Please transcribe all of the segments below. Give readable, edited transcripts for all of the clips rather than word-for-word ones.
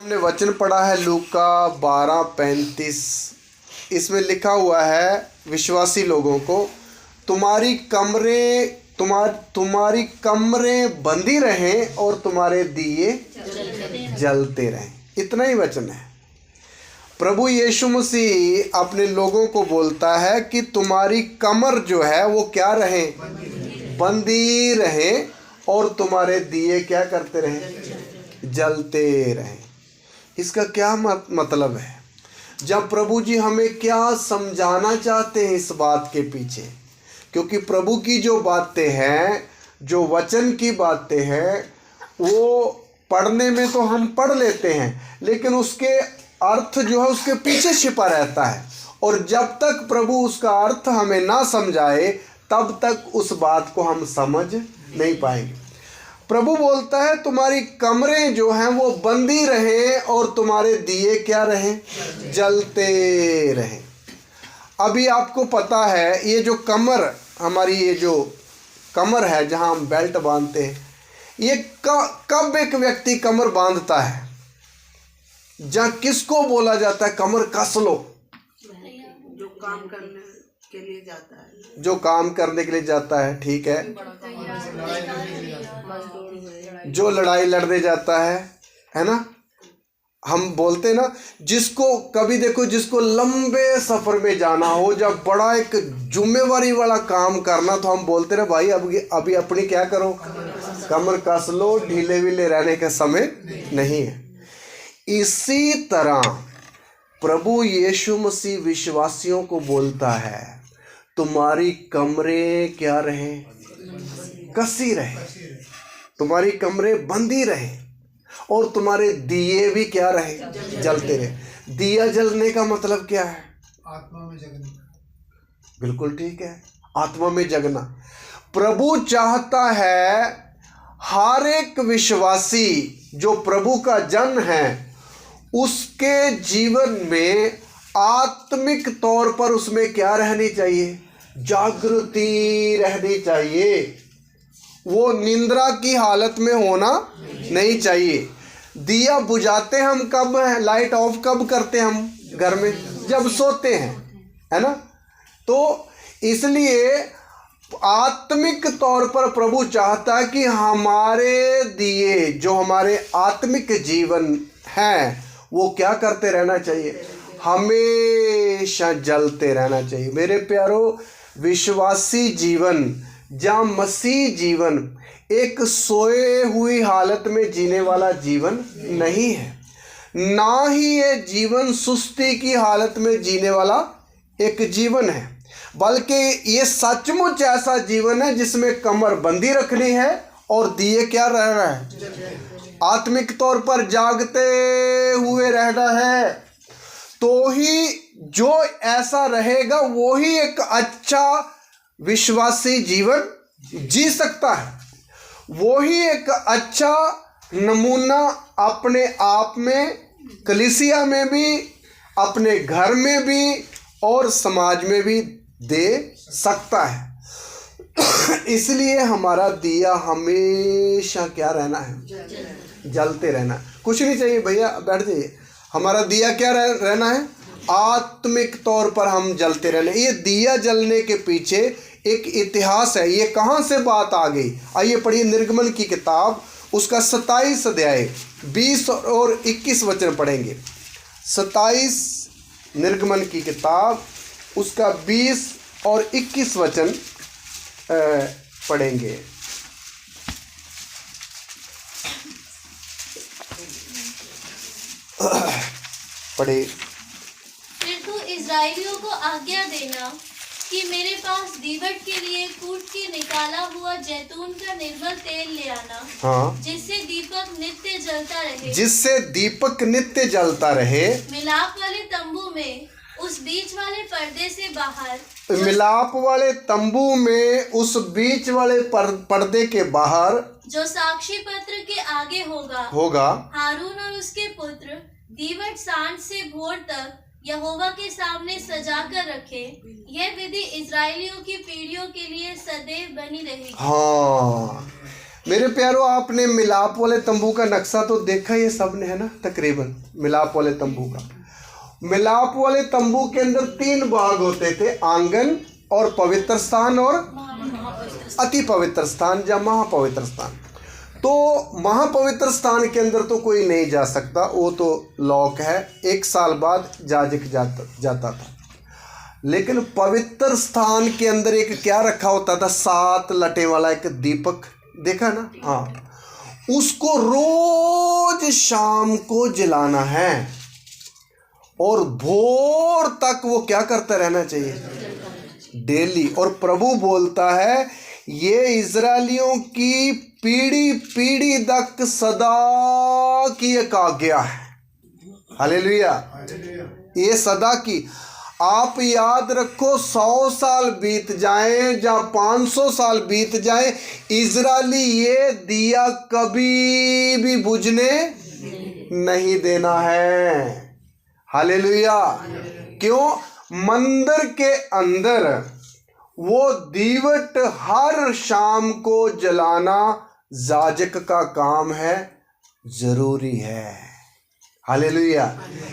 हमने वचन पढ़ा है लूका 12:35। इसमें लिखा हुआ है विश्वासी लोगों को, तुम्हारी कमरें बंदी रहें और तुम्हारे दिए जलते रहें। इतना ही वचन है। प्रभु यीशु मसीह अपने लोगों को बोलता है कि तुम्हारी कमर जो है वो क्या रहे, बंदी रहे और तुम्हारे दिए क्या करते रहें, जलते रहें। इसका क्या मतलब है? जब प्रभु जी हमें क्या समझाना चाहते हैं इस बात के पीछे? क्योंकि प्रभु की जो बातें हैं, जो वचन की बातें हैं, वो पढ़ने में तो हम पढ़ लेते हैं, लेकिन उसके अर्थ जो है उसके पीछे छिपा रहता है। और जब तक प्रभु उसका अर्थ हमें ना समझाए तब तक उस बात को हम समझ नहीं पाएंगे। प्रभु बोलता है तुम्हारी कमरें जो हैं वो बंदी रहें और तुम्हारे दिए क्या रहें, जलते रहें। अभी आपको पता है ये जो कमर, हमारी ये जो कमर है जहां हम बेल्ट बांधते हैं, ये कब एक व्यक्ति कमर बांधता है? जहाँ किसको बोला जाता है कमर कस लो? जो काम करने के लिए जाता है, जो काम करने के लिए जाता है, ठीक है। जो लड़ाई लड़ने जाता है ना। हम बोलते ना, जिसको कभी देखो, जिसको लंबे सफर में जाना हो, जब बड़ा एक जिम्मेवारी वाला काम करना, तो हम बोलते ना भाई अभी अपनी क्या करो, कमर कस लो, ढीले वीले रहने का समय नहीं है। इसी तरह प्रभु यीशु मसीह विश्वासियों को बोलता है तुम्हारी कमरें क्या रहे, कसी रहे, तुम्हारी कमरें बंदी रहे और तुम्हारे दिए भी क्या रहे, जलते रहे। दिया जलने का मतलब क्या है? आत्मा में जगना। बिल्कुल ठीक है, आत्मा में जगना। प्रभु चाहता है हर एक विश्वासी जो प्रभु का जन है उसके जीवन में आत्मिक तौर पर उसमें क्या रहनी चाहिए, जागृति रहनी चाहिए। वो निंद्रा की हालत में होना नहीं चाहिए। दिया बुझाते हम कब हैं, लाइट ऑफ कब करते हम घर में? जब सोते हैं, है ना। तो इसलिए आत्मिक तौर पर प्रभु चाहता है कि हमारे दिए जो हमारे आत्मिक जीवन हैं वो क्या करते रहना चाहिए, हमेशा जलते रहना चाहिए। मेरे प्यारो, विश्वासी जीवन जहाँ मसीह जीवन एक सोए हुई हालत में जीने वाला जीवन नहीं है, ना ही ये जीवन सुस्ती की हालत में जीने वाला एक जीवन है, बल्कि ये सचमुच ऐसा जीवन है जिसमें कमर बंदी रखनी है और दिए क्या रहना है, आत्मिक तौर पर जागते हुए रहना है। तो ही जो ऐसा रहेगा वो ही एक अच्छा विश्वासी जीवन जी सकता है। वो ही एक अच्छा नमूना अपने आप में, कलीसिया में भी, अपने घर में भी और समाज में भी दे सकता है। इसलिए हमारा दिया हमेशा क्या रहना है, जलते रहना। कुछ नहीं चाहिए भैया, बैठ जाइए। हमारा दिया क्या रहना है, आत्मिक तौर पर हम जलते रहना। ये दिया जलने के पीछे एक इतिहास है। ये कहाँ से बात आ गई? आइए पढ़िए निर्गमन की किताब, उसका 27 अध्याय 20 और 21 वचन पढ़ेंगे। 27 निर्गमन की किताब उसका 20 और 21 वचन पढ़ेंगे। पढ़े। फिर तू इस्राएलियों को आज्ञा देना कि मेरे पास दीवट के लिए कूट के निकाला हुआ जैतून का निर्मल तेल ले आना। हाँ, जिससे दीपक नित्य जलता रहे। जिससे दीपक नित्य जलता रहे। मिलाप वाले तंबू में उस बीच वाले पर्दे से बाहर, मिलाप वाले तंबू में उस बीच वाले पर्दे के बाहर, जो साक्षी पत्र के आगे होगा हारून और उसके पुत्र दीवट सांझ से भोर तक यहोवा के सामने सजा कर रखे। यह विधि इजराइलियों की पीढ़ियों के लिए सदैव बनी रहेगी। हाँ, मेरे प्यारो, आपने मिलाप वाले तंबू का नक्शा तो देखा ही है सबने, है ना? तकरीबन मिलाप वाले तंबू का, मिलाप वाले तंबू के अंदर 3 भाग होते थे, आंगन और पवित्र स्थान और अति पवित्र स्थान या महापवित्र स्थान। तो महापवित्र स्थान के अंदर तो कोई नहीं जा सकता, वो तो लॉक है, 1 साल बाद याजक जाता था। लेकिन पवित्र स्थान के अंदर एक क्या रखा होता था, 7 लटे वाला एक दीपक, देखा ना? हाँ, उसको रोज शाम को जलाना है और भोर तक वो क्या करता रहना चाहिए, डेली। और प्रभु बोलता है ये इजरायलियों की पीढ़ी पीढ़ी तक सदा की एक आज्ञा है। हालेलुया, ये सदा की। आप याद रखो, 100 साल बीत जाएं या 500 साल बीत जाएं, इजरायली ये दिया कभी भी बुझने नहीं देना है। हालेलुया। क्यों? मंदिर के अंदर वो दीवट हर शाम को जलाना याजक का काम है, जरूरी है। हालेलुया।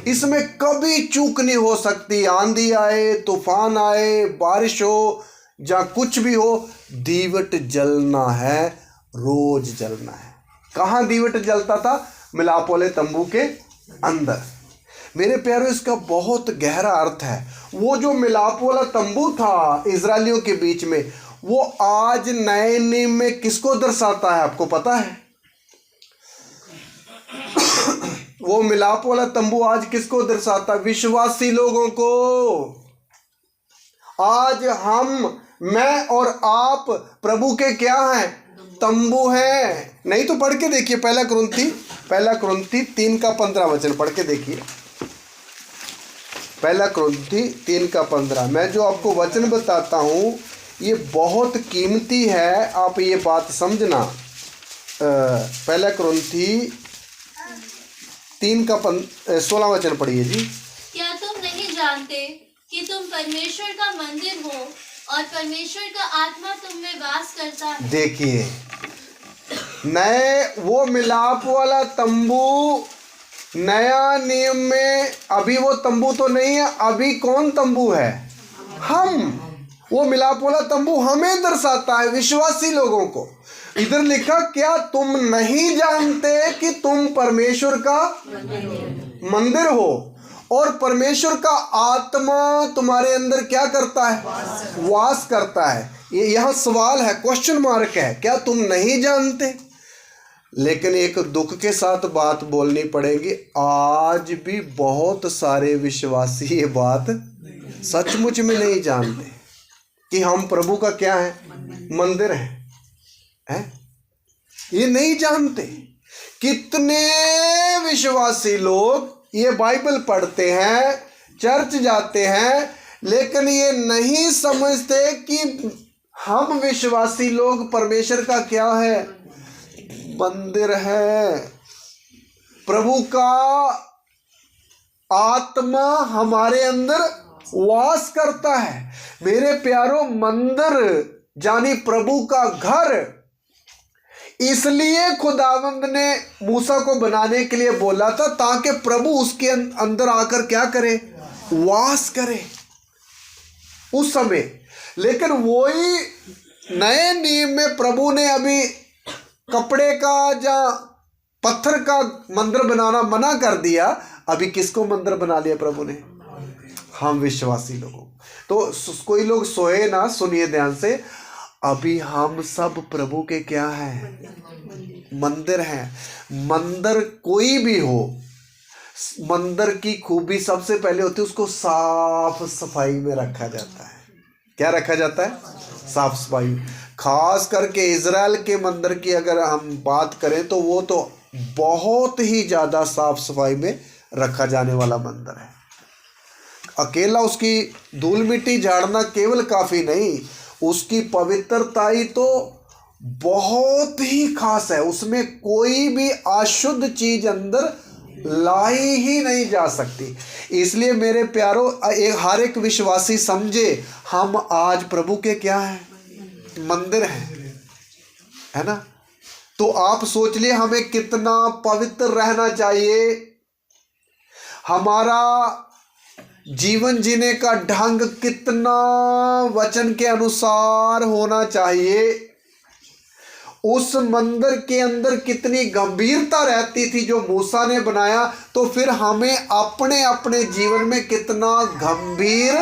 इसमें कभी चूक नहीं हो सकती, आंधी आए, तूफान आए, बारिश हो या कुछ भी हो, दीवट जलना है, रोज जलना है। कहाँ दीवट जलता था? मिलाप वाले तंबू के अंदर। मेरे प्यारों, इसका बहुत गहरा अर्थ है। वो जो मिलाप वाला तंबू था इजरायलियों के बीच में, वो आज नए नियम में किसको दर्शाता है, आपको पता है? वो मिलाप वाला तंबू आज किसको दर्शाता है? विश्वासी लोगों को। आज हम, मैं और आप प्रभु के क्या हैं? तंबू हैं। नहीं तो पढ़ के देखिए, पहला कुरिन्थी 3:15 पढ़ के देखिए। पहला कुरिन्थी 3:15। मैं जो आपको वचन बताता हूँ ये बहुत कीमती है, आप ये बात समझना। पहला कुरिन्थी 3:16 पढ़िए जी। क्या तुम नहीं जानते कि तुम परमेश्वर का मंदिर हो और परमेश्वर का आत्मा तुम में वास करता है? देखिए, नए वो मिलाप वाला तंबू नया नियम में, अभी वो तंबू तो नहीं है, अभी कौन तंबू है? हम। वो मिलाप वाला तंबू हमें दर्शाता है, विश्वासी लोगों को। इधर लिखा, क्या तुम नहीं जानते कि तुम परमेश्वर का मंदिर हो और परमेश्वर का आत्मा तुम्हारे अंदर क्या करता है? वास करता है। ये यहाँ सवाल है, क्वेश्चन मार्क है, क्या तुम नहीं जानते? लेकिन एक दुख के साथ बात बोलनी पड़ेगी, आज भी बहुत सारे विश्वासी ये बात सचमुच में नहीं जानते कि हम प्रभु का क्या है? मंदिर है। ये नहीं जानते। कितने विश्वासी लोग ये बाइबल पढ़ते हैं, चर्च जाते हैं, लेकिन ये नहीं समझते कि हम विश्वासी लोग परमेश्वर का क्या है? मंदिर है। प्रभु का आत्मा हमारे अंदर वास करता है। मेरे प्यारों, मंदिर यानी प्रभु का घर, इसलिए खुदावंद ने मूसा को बनाने के लिए बोला था ताकि प्रभु उसके अंदर आकर क्या करे? वास करे उस समय। लेकिन वही नए नियम में प्रभु ने अभी कपड़े का या पत्थर का मंदिर बनाना मना कर दिया। अभी किसको मंदिर बना लिया प्रभु ने? हम विश्वासी लोगों। तो कोई लोग सोए ना, सुनिए ध्यान से। अभी हम सब प्रभु के क्या हैं? मंदिर हैं। मंदिर कोई भी हो, मंदिर की खूबी सबसे पहले होती है उसको साफ सफाई में रखा जाता है। क्या रखा जाता है? साफ सफाई। खास करके इजराइल के मंदिर की अगर हम बात करें तो वो तो बहुत ही ज़्यादा साफ सफाई में रखा जाने वाला मंदिर है। अकेला उसकी धूल मिट्टी झाड़ना केवल काफ़ी नहीं, उसकी पवित्रता ही तो बहुत ही खास है। उसमें कोई भी अशुद्ध चीज अंदर लाई ही नहीं जा सकती। इसलिए मेरे प्यारों, हर एक विश्वासी समझे हम आज प्रभु के क्या हैं? मंदिर हैं, है ना? तो आप सोच लिए हमें कितना पवित्र रहना चाहिए, हमारा जीवन जीने का ढंग कितना वचन के अनुसार होना चाहिए, उस मंदिर के अंदर कितनी गंभीरता रहती थी जो मूसा ने बनाया, तो फिर हमें अपने अपने जीवन में कितना गंभीर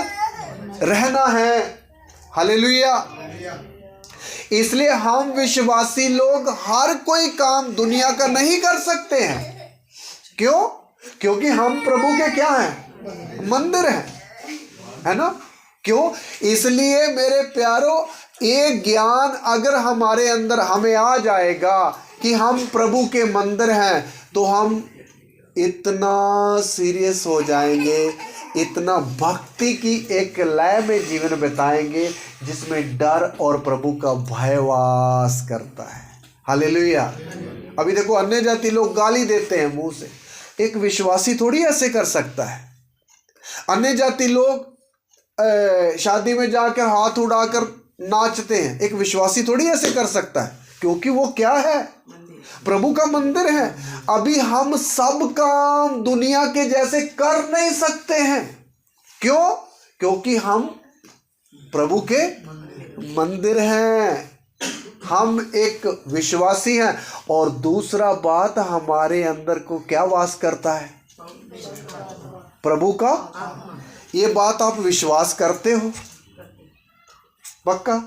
रहना है। हालेलुया। इसलिए हम विश्वासी लोग हर कोई काम दुनिया का नहीं कर सकते हैं। क्यों? क्योंकि हम प्रभु के क्या हैं? मंदिर हैं, है ना? क्यों? इसलिए मेरे प्यारो, ये ज्ञान अगर हमारे अंदर हमें आ जाएगा कि हम प्रभु के मंदिर हैं, तो हम इतना सीरियस हो जाएंगे, इतना भक्ति की एक लय में जीवन बिताएंगे जिसमें डर और प्रभु का भय वास करता है। हालेलुया। अभी देखो, अन्य जाति लोग गाली देते हैं मुंह से, एक विश्वासी थोड़ी ऐसे कर सकता है। अन्य जाति लोग शादी में जाकर हाथ उड़ाकर नाचते हैं, एक विश्वासी थोड़ी ऐसे कर सकता है, क्योंकि वो क्या है? प्रभु का मंदिर है। अभी हम सब काम दुनिया के जैसे कर नहीं सकते हैं। क्यों? क्योंकि हम प्रभु के मंदिर हैं, हम एक विश्वासी हैं। और दूसरा बात, हमारे अंदर को क्या वास करता है? प्रभु का। ये बात आप विश्वास करते हो? पक्का?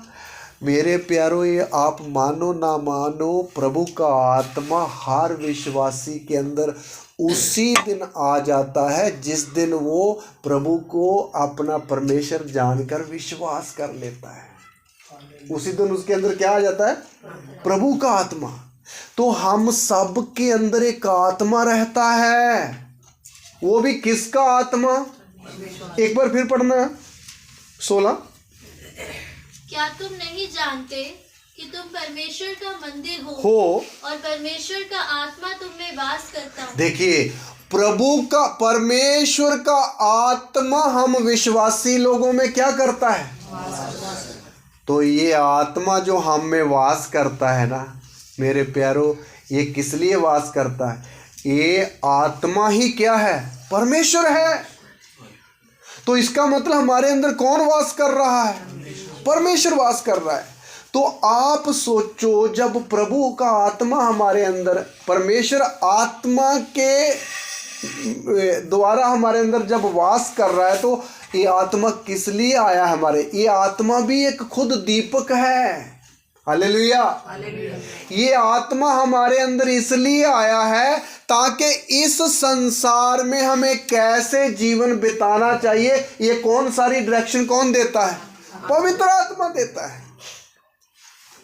मेरे प्यारो, ये आप मानो ना मानो, प्रभु का आत्मा हर विश्वासी के अंदर उसी दिन आ जाता है जिस दिन वो प्रभु को अपना परमेश्वर जानकर विश्वास कर लेता है। उसी दिन उसके अंदर क्या आ जाता है? प्रभु का आत्मा। तो हम सब के अंदर एक आत्मा रहता है। वो भी किसका आत्मा? एक बार फिर पढ़ना 16। क्या तुम नहीं जानते कि तुम परमेश्वर का मंदिर हो और परमेश्वर का आत्मा तुम में वास करता है? देखिए, प्रभु का, परमेश्वर का आत्मा हम विश्वासी लोगों में क्या करता है? तो ये आत्मा जो हम में वास करता है ना मेरे प्यारो, ये किस लिए वास करता है? ये आत्मा ही क्या है? परमेश्वर है। तो इसका मतलब हमारे अंदर कौन वास कर रहा है? परमेश्वर वास कर रहा है। तो आप सोचो, जब प्रभु का आत्मा हमारे अंदर, परमेश्वर आत्मा के द्वारा हमारे अंदर जब वास कर रहा है, तो ये आत्मा किस लिए आया है हमारे? ये आत्मा भी एक खुद दीपक है। हालेलुया। ये आत्मा हमारे अंदर इसलिए आया है ताकि इस संसार में हमें कैसे जीवन बिताना चाहिए, ये कौन सारी डायरेक्शन कौन देता है? पवित्र आत्मा देता है।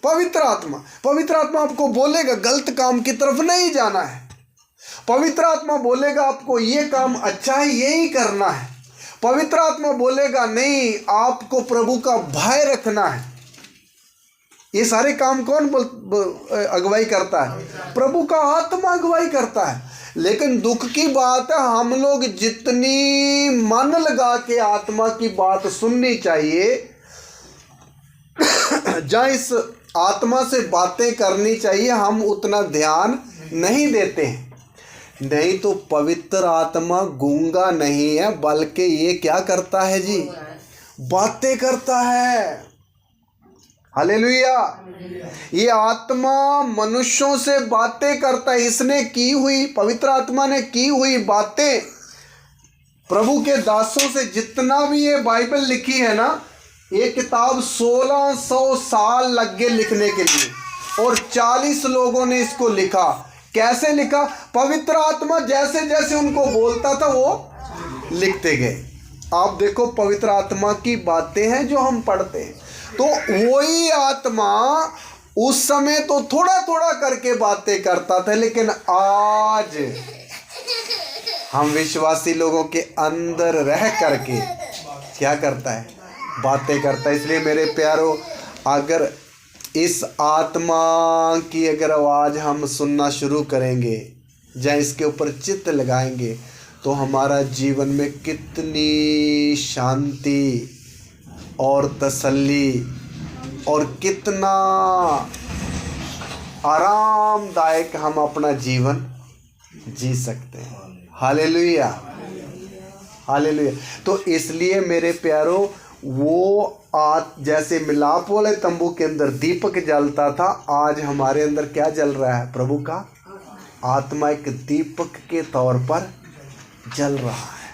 पवित्र आत्मा, पवित्र आत्मा आपको बोलेगा गलत काम की तरफ नहीं जाना है। पवित्र आत्मा बोलेगा आपको ये काम अच्छा है, यही करना है। पवित्र आत्मा बोलेगा नहीं, आपको प्रभु का भय रखना है। ये सारे काम कौन अगुवाई करता है? प्रभु का आत्मा अगुवाई करता है। लेकिन दुख की बात है, हम लोग जितनी मन लगा के आत्मा की बात सुननी चाहिए, जहाँ इस आत्मा से बातें करनी चाहिए, हम उतना ध्यान नहीं देते हैं। नहीं तो पवित्र आत्मा गूंगा नहीं है, बल्कि ये क्या करता है जी? बातें करता है। हालेलुया। ये आत्मा मनुष्यों से बातें करता है। इसने की हुई, पवित्र आत्मा ने की हुई बातें प्रभु के दासों से, जितना भी ये बाइबल लिखी है ना, ये किताब 1600 साल लग गए लिखने के लिए, और 40 लोगों ने इसको लिखा। कैसे लिखा? पवित्र आत्मा जैसे जैसे उनको बोलता था वो लिखते गए। आप देखो, पवित्र आत्मा की बातें हैं जो हम पढ़ते हैं। तो वही आत्मा उस समय तो थोड़ा थोड़ा करके बातें करता था, लेकिन आज हम विश्वासी लोगों के अंदर रह करके क्या करता है? बातें करता है। इसलिए मेरे प्यारो, अगर इस आत्मा की अगर आवाज़ हम सुनना शुरू करेंगे, या इसके ऊपर चित्त लगाएंगे, तो हमारा जीवन में कितनी शांति और तसल्ली और कितना आरामदायक हम अपना जीवन जी सकते हैं। Hallelujah, hallelujah. तो इसलिए मेरे प्यारो, वो जैसे मिलाप वाले तंबू के अंदर दीपक जलता था, आज हमारे अंदर क्या जल रहा है? प्रभु का आत्मा एक दीपक के तौर पर जल रहा है।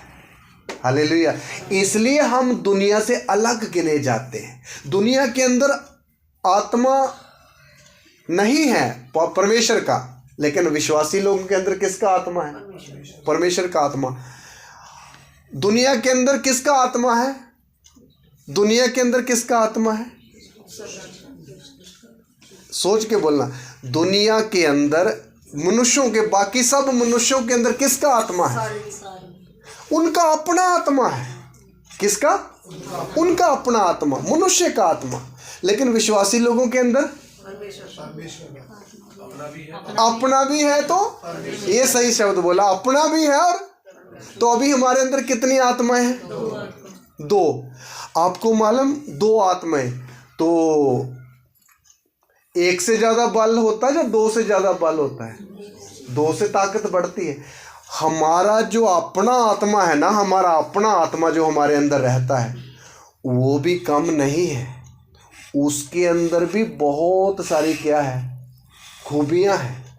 हालेलुया। इसलिए हम दुनिया से अलग गिने जाते हैं। दुनिया के अंदर आत्मा नहीं है परमेश्वर का, लेकिन विश्वासी लोगों के अंदर किसका आत्मा है? परमेश्वर का आत्मा। दुनिया के अंदर किसका आत्मा है? दुनिया के अंदर किसका आत्मा है? सोच के बोलना। दुनिया के अंदर मनुष्यों के, बाकी सब मनुष्यों के अंदर किसका आत्मा है? उनका अपना आत्मा है। किसका? उनका अपना आत्मा, मनुष्य का आत्मा। लेकिन विश्वासी लोगों के अंदर अपना भी है। तो ये सही शब्द बोला, अपना भी है। और तो अभी हमारे अंदर कितनी आत्माएं हैं? दो। आपको मालूम, दो आत्माएं। तो एक से ज्यादा बल होता है या दो से ज्यादा बल होता है? दो से ताकत बढ़ती है। हमारा जो अपना आत्मा है ना, हमारा अपना आत्मा जो हमारे अंदर रहता है, वो भी कम नहीं है। उसके अंदर भी बहुत सारी क्या है? खूबियां हैं,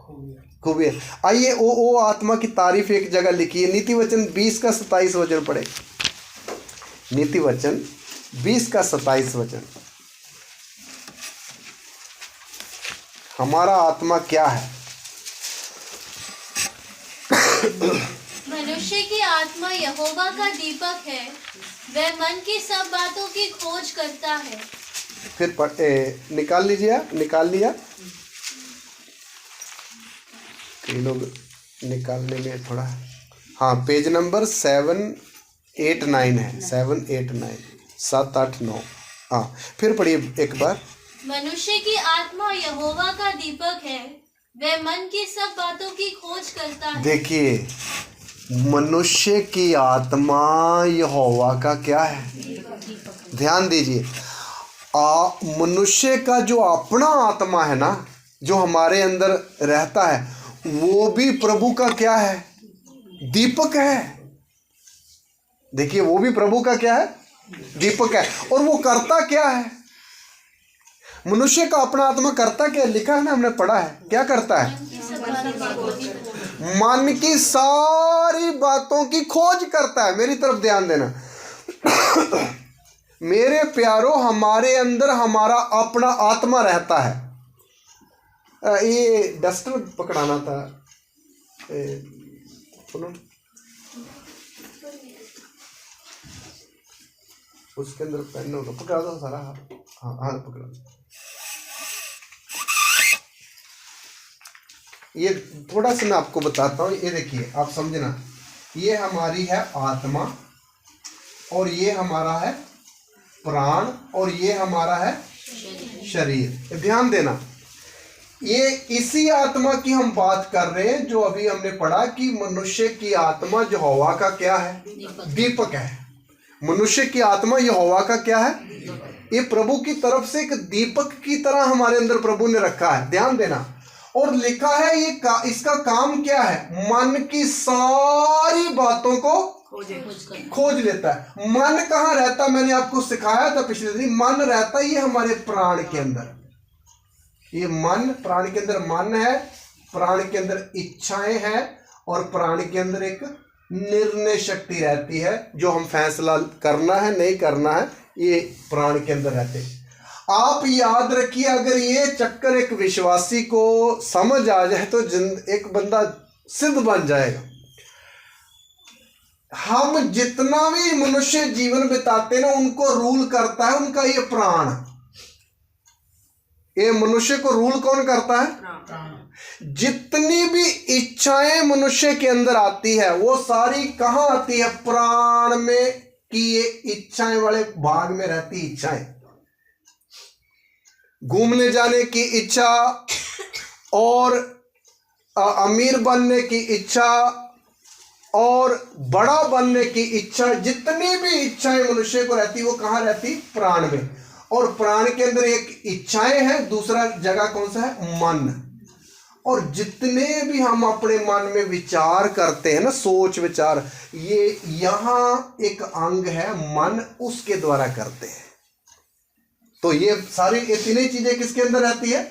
खूबियां। आइए वो आत्मा की तारीफ एक जगह लिखी है। नीति वचन 20 का 27 वचन पढ़े। नीति वचन 20 का 27 वचन। हमारा आत्मा क्या है? मनुष्य की आत्मा यहोवा का दीपक है, वह मन की सब बातों की खोज करता है। फिर निकाल लीजिए आप, निकाल लिया? ये लोग निकालने में थोड़ा, हाँ, पेज नंबर 789 है। 789, 789। हाँ, फिर पढ़िए एक बार। मनुष्य की आत्मा यहोवा का दीपक है, वह मन की सब बातों की खोज करता है। देखिए, मनुष्य की आत्मा यहोवा का क्या है? ध्यान दीजिए। मनुष्य का जो अपना आत्मा है ना, जो हमारे अंदर रहता है, वो भी प्रभु का क्या है? दीपक है। देखिए, वो भी प्रभु का क्या है? दीपक है। और वो करता क्या है? मनुष्य का अपना आत्मा करता क्या? लिखा है ना, हमने पढ़ा है। क्या करता है? मन की सारी बातों की खोज करता है। मेरी तरफ ध्यान देना मेरे प्यारो, हमारे अंदर हमारा अपना आत्मा रहता है। ये डस्टर पकड़ाना था, सुनो, उसके अंदर पेन होगा, पकड़ा दो सारा। हाँ, हाथ पकड़ा। ये थोड़ा सा मैं आपको बताता हूँ। ये देखिए, आप समझना, ये हमारी है आत्मा, और ये हमारा है प्राण, और ये हमारा है शरीर। ध्यान देना, ये इसी आत्मा की हम बात कर रहे हैं जो अभी हमने पढ़ा कि मनुष्य की आत्मा यहोवा का क्या है? दीपक है। मनुष्य की आत्मा यहोवा का क्या है? ये प्रभु की तरफ से एक दीपक की तरह हमारे अंदर प्रभु ने रखा है। ध्यान देना। और लिखा है ये इसका काम क्या है? मन की सारी बातों को खोज लेता है। मन कहाँ रहता? मैंने आपको सिखाया था पिछले दिन। मन रहता है ये हमारे प्राण के अंदर। ये मन, प्राण के अंदर मन है, प्राण के अंदर इच्छाएं हैं, और प्राण के अंदर एक निर्णय शक्ति रहती है, जो हम फैसला करना है नहीं करना है, ये प्राण के अंदर रहते हैं। आप याद रखिए, अगर ये चक्कर एक विश्वासी को समझ आ जाए तो एक बंदा सिद्ध बन जाएगा। हम जितना भी मनुष्य जीवन बिताते ना, उनको रूल करता है उनका ये प्राण। ये मनुष्य को रूल कौन करता है? जितनी भी इच्छाएं मनुष्य के अंदर आती है, वो सारी कहाँ आती है? प्राण में। कि ये इच्छाएं वाले भाग में रहती इच्छाएं। घूमने जाने की इच्छा, और अमीर बनने की इच्छा, और बड़ा बनने की इच्छा, जितनी भी इच्छाएं मनुष्य को रहती, वो कहाँ रहती? प्राण में। और प्राण के अंदर एक इच्छाएं हैं, दूसरा जगह कौन सा है? मन। और जितने भी हम अपने मन में विचार करते हैं ना, सोच विचार, ये यहाँ एक अंग है मन, उसके द्वारा करते हैं। तो ये सारी ये तीनों चीजें किसके अंदर रहती है?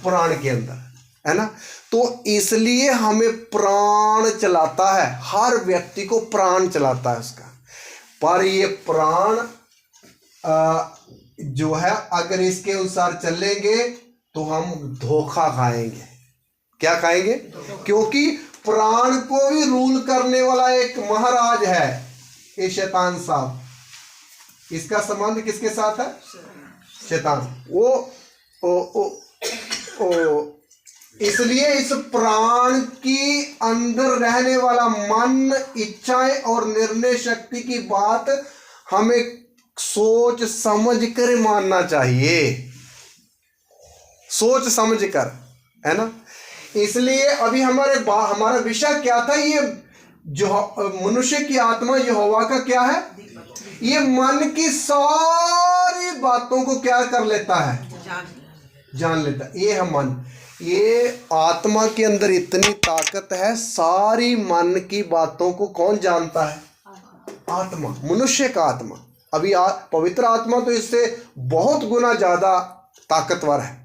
प्राण के अंदर, है ना। तो इसलिए हमें प्राण चलाता है, हर व्यक्ति को प्राण चलाता है उसका। पर ये प्राण जो है, अगर इसके अनुसार चलेंगे तो हम धोखा खाएंगे। क्या खाएंगे? क्योंकि प्राण को भी रूल करने वाला एक महाराज है, ये शैतान साहब। इसका संबंध किसके साथ है? शैतान। इसलिए इस प्राण की अंदर रहने वाला मन, इच्छाएं और निर्णय शक्ति की बात हमें सोच समझ कर मानना चाहिए, सोच समझ कर, है ना। इसलिए अभी हमारा विषय क्या था? ये जो मनुष्य की आत्मा यहोवा का क्या है? ये मन की सारी बातों को क्या कर लेता है? जान लेता है। ये है मन। ये आत्मा के अंदर इतनी ताकत है, सारी मन की बातों को कौन जानता है? आत्मा, मनुष्य का आत्मा। अभी पवित्र आत्मा तो इससे बहुत गुना ज्यादा ताकतवर है।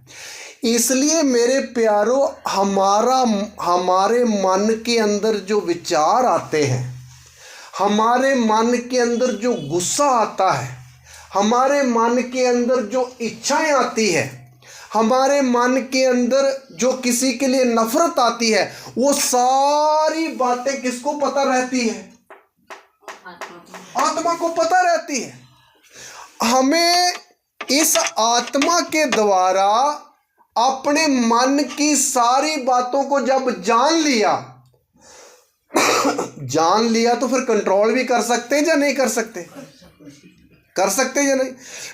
इसलिए मेरे प्यारो, हमारे मन के अंदर जो विचार आते हैं, हमारे मन के अंदर जो गुस्सा आता है, हमारे मन के अंदर जो इच्छाएं आती है, हमारे मन के अंदर जो किसी के लिए नफरत आती है, वो सारी बातें किसको पता रहती है? आत्मा को पता रहती है। हमें इस आत्मा के द्वारा अपने मन की सारी बातों को जब जान लिया तो फिर कंट्रोल भी कर सकते हैं या नहीं कर सकते? कर सकते हैं या नहीं?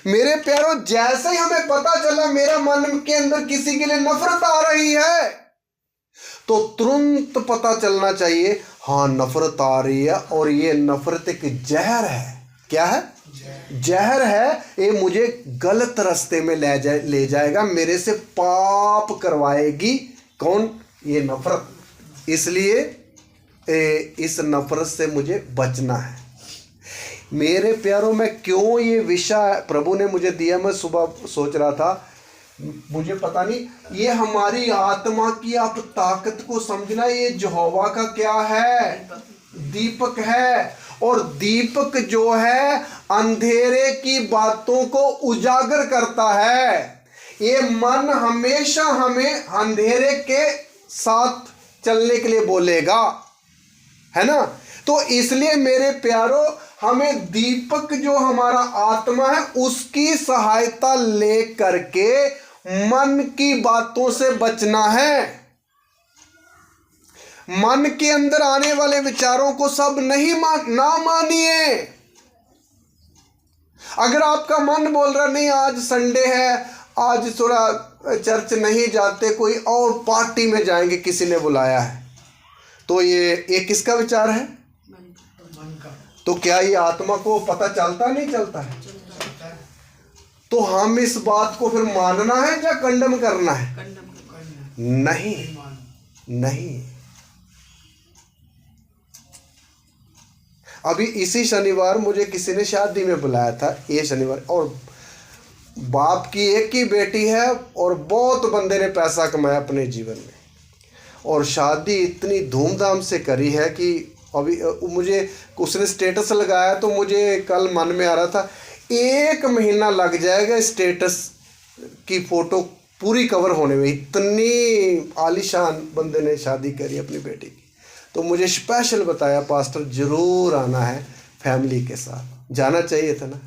मेरे प्यारों, जैसे ही हमें पता चला मेरा मन के अंदर किसी के लिए नफरत आ रही है, तो तुरंत पता चलना चाहिए, हाँ नफरत आ रही है और ये नफरत एक जहर है। क्या है? जहर है। ये मुझे गलत रास्ते में ले जाएगा, मेरे से पाप करवाएगी। कौन? ये नफरत। इसलिए इस नफरत से मुझे बचना है। मेरे प्यारों, मैं क्यों ये विषय प्रभु ने मुझे दिया, मैं सुबह सोच रहा था, मुझे पता नहीं, ये हमारी आत्मा की आप ताकत को समझना। ये यहोवा का क्या है? दीपक है। और दीपक जो है अंधेरे की बातों को उजागर करता है। ये मन हमेशा हमें अंधेरे के साथ चलने के लिए बोलेगा, है ना। तो इसलिए मेरे प्यारों, हमें दीपक जो हमारा आत्मा है उसकी सहायता ले करके मन की बातों से बचना है। मन के अंदर आने वाले विचारों को सब ना मानिए। अगर आपका मन बोल रहा नहीं आज संडे है, आज थोड़ा चर्च नहीं जाते, कोई और पार्टी में जाएंगे, किसी ने बुलाया है, तो ये किसका विचार है? मन का। तो क्या ये आत्मा को पता चलता नहीं चलता है? तो हम इस बात को फिर मानना है या कंडम करना है? नहीं। अभी इसी शनिवार मुझे किसी ने शादी में बुलाया था, ये शनिवार, और बाप की एक ही बेटी है और बहुत बंदे ने पैसा कमाया अपने जीवन में, और शादी इतनी धूमधाम से करी है कि अभी मुझे उसने स्टेटस लगाया तो मुझे कल मन में आ रहा था 1 महीना लग जाएगा स्टेटस की फ़ोटो पूरी कवर होने में। इतनी आलीशान बंदे ने शादी करी अपनी बेटी की। तो मुझे स्पेशल बताया, पास्टर ज़रूर आना है, फैमिली के साथ जाना चाहिए था ना।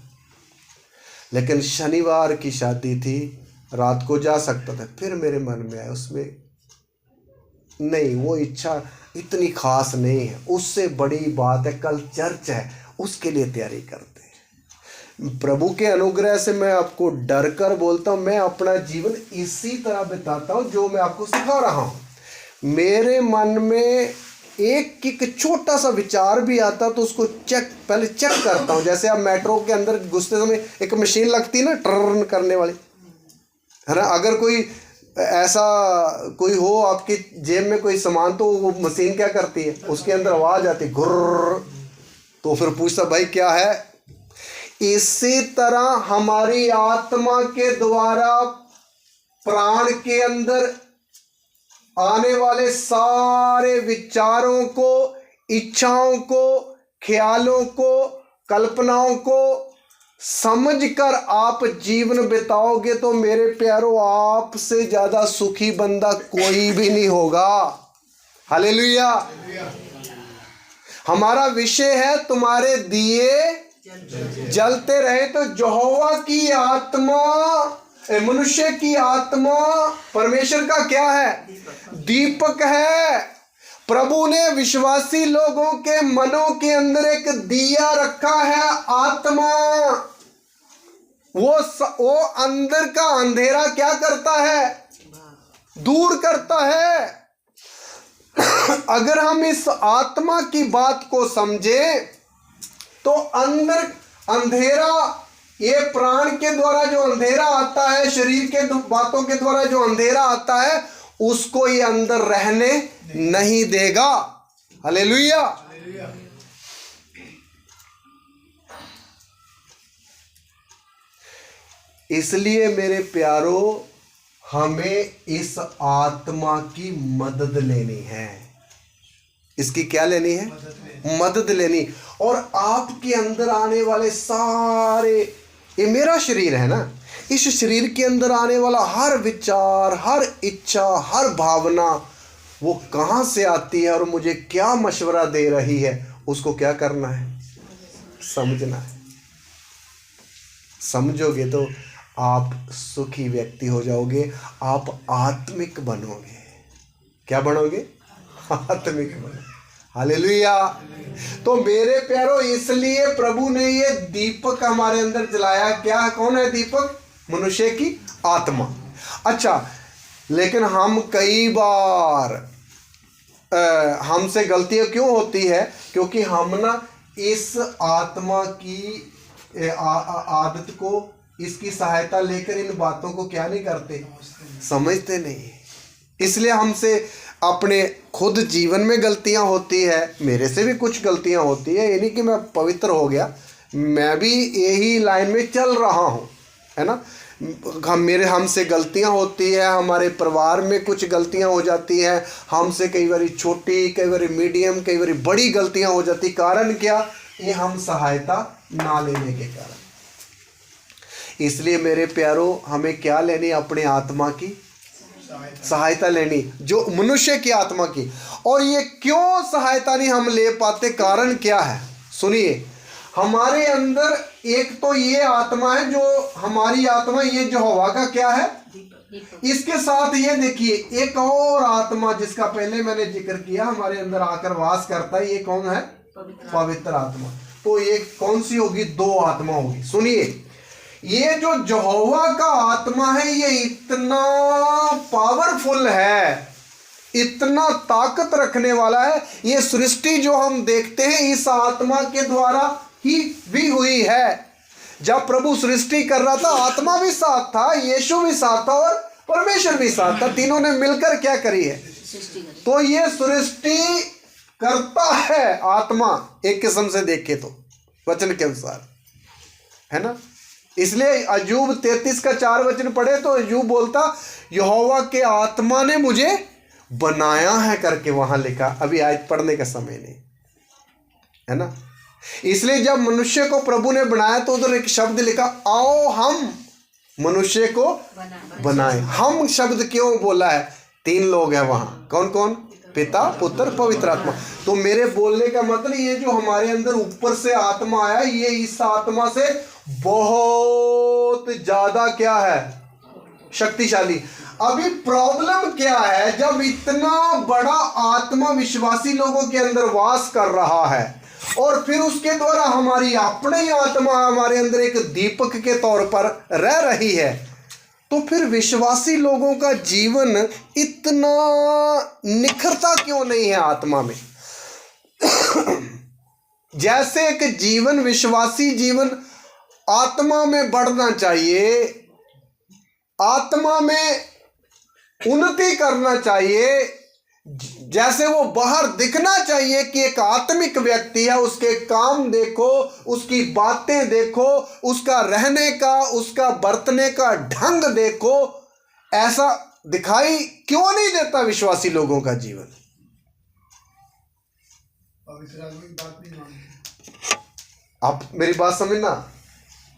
लेकिन शनिवार की शादी थी, रात को जा सकता था, फिर मेरे मन में आया उसमें नहीं, वो इच्छा इतनी खास नहीं है, उससे बड़ी बात है कल चर्च है, उसके लिए तैयारी करते हैं। प्रभु के अनुग्रह से मैं आपको डर कर बोलता हूँ, मैं अपना जीवन इसी तरह बिताता हूँ जो मैं आपको सिखा रहा हूँ। मेरे मन में एक छोटा सा विचार भी आता तो उसको पहले चेक करता हूँ। जैसे आप मेट्रो के अंदर घुसते समय एक मशीन लगती है ना, टर्न करने वाली, है ना। अगर कोई ऐसा कोई हो आपकी जेब में कोई सामान, तो वो मशीन क्या करती है, उसके अंदर आवाज आती घुर्र, तो फिर पूछता भाई क्या है। इसी तरह हमारी आत्मा के द्वारा प्राण के अंदर आने वाले सारे विचारों को, इच्छाओं को, ख्यालों को, कल्पनाओं को समझकर आप जीवन बिताओगे तो मेरे प्यारों आपसे ज्यादा सुखी बंदा कोई भी नहीं होगा। हालेलुया। हमारा विषय है तुम्हारे दिए जलते रहे। तो यहोवा की आत्मा, मनुष्य की आत्मा परमेश्वर का क्या है, दीपक है। प्रभु ने विश्वासी लोगों के मनों के अंदर एक दिया रखा है, आत्मा। वो अंदर का अंधेरा क्या करता है, दूर करता है। अगर हम इस आत्मा की बात को समझे तो अंदर अंधेरा, ये प्राण के द्वारा जो अंधेरा आता है, शरीर के बातों के द्वारा जो अंधेरा आता है, उसको ये अंदर रहने नहीं देगा। हालेलुया। इसलिए मेरे प्यारो, हमें इस आत्मा की मदद लेनी है। इसकी क्या लेनी है, मदद लेनी। और आपके अंदर आने वाले सारे, ये मेरा शरीर है ना, इस शरीर के अंदर आने वाला हर विचार, हर इच्छा, हर भावना, वो कहाँ से आती है और मुझे क्या मशवरा दे रही है, उसको क्या करना है, समझना है। समझोगे तो आप सुखी व्यक्ति हो जाओगे, आप आत्मिक बनोगे। क्या बनोगे, आत्मिक बनोगे। हालेलुया। तो मेरे प्यारो, इसलिए प्रभु ने ये दीपक हमारे अंदर जलाया। क्या, कौन है दीपक, मनुष्य की आत्मा। अच्छा, लेकिन हम कई बार हमसे गलतियां क्यों होती है, क्योंकि हम ना इस आत्मा की आदत को, इसकी सहायता लेकर इन बातों को क्या नहीं करते, समझते नहीं। इसलिए हमसे अपने खुद जीवन में गलतियां होती है, मेरे से भी कुछ गलतियां होती है। ये नहीं कि मैं पवित्र हो गया, मैं भी यही लाइन में चल रहा हूँ, है ना। हमसे गलतियां होती है, हमारे परिवार में कुछ गलतियां हो जाती हैं, हमसे कई बार छोटी, कई बार मीडियम, कई बार बड़ी गलतियां हो जाती। कारण क्या, ये हम सहायता ना लेने के कारण। इसलिए मेरे प्यारो, हमें क्या लेनी, अपने आत्मा की सहायता लेनी, जो मनुष्य की आत्मा की। और ये क्यों सहायता नहीं हम ले पाते, कारण क्या है, सुनिए। हमारे अंदर एक तो ये आत्मा है, जो हमारी आत्मा, ये यहोवा का क्या है, इसके साथ ये देखिए एक और आत्मा जिसका पहले मैंने जिक्र किया, हमारे अंदर आकर वास करता है, ये कौन है, पवित्र आत्मा। तो ये कौन सी होगी, दो आत्मा होगी। सुनिए, ये जो यहोवा का आत्मा है, ये इतना पावरफुल है, इतना ताकत रखने वाला है। ये सृष्टि जो हम देखते हैं, इस आत्मा के द्वारा ही भी हुई है। जब प्रभु सृष्टि कर रहा था, आत्मा भी साथ था, यीशु भी साथ था और परमेश्वर भी साथ था। तीनों ने मिलकर क्या करी है, तो ये सृष्टि करता है आत्मा, एक किस्म से देखे तो वचन के अनुसार, है ना। इसलिए अय्यूब 33 का 4 वचन पढ़े तो अय्यूब बोलता, यहोवा के आत्मा ने मुझे बनाया है करके वहां लिखा। अभी आज पढ़ने का समय नहीं, है ना। इसलिए जब मनुष्य को प्रभु ने बनाया तो उधर एक शब्द लिखा, आओ हम मनुष्य को बनाए। हम शब्द क्यों बोला है, 3 लोग हैं वहां, कौन कौन, पिता, पुत्र, पवित्र आत्मा। तो मेरे बोलने का मतलब, ये जो हमारे अंदर ऊपर से आत्मा आया, ये इस आत्मा से बहुत ज्यादा क्या है, शक्तिशाली। अभी प्रॉब्लम क्या है, जब इतना बड़ा आत्मा विश्वासी लोगों के अंदर वास कर रहा है और फिर उसके द्वारा हमारी अपनी आत्मा हमारे अंदर एक दीपक के तौर पर रह रही है, तो फिर विश्वासी लोगों का जीवन इतना निखरता क्यों नहीं है आत्मा में। जैसे एक जीवन, विश्वासी जीवन आत्मा में बढ़ना चाहिए, आत्मा में उन्नति करना चाहिए, जैसे वो बाहर दिखना चाहिए कि एक आत्मिक व्यक्ति है। उसके काम देखो, उसकी बातें देखो, उसका रहने का, उसका बरतने का ढंग देखो। ऐसा दिखाई क्यों नहीं देता विश्वासी लोगों का जीवन? आप मेरी बात समझना,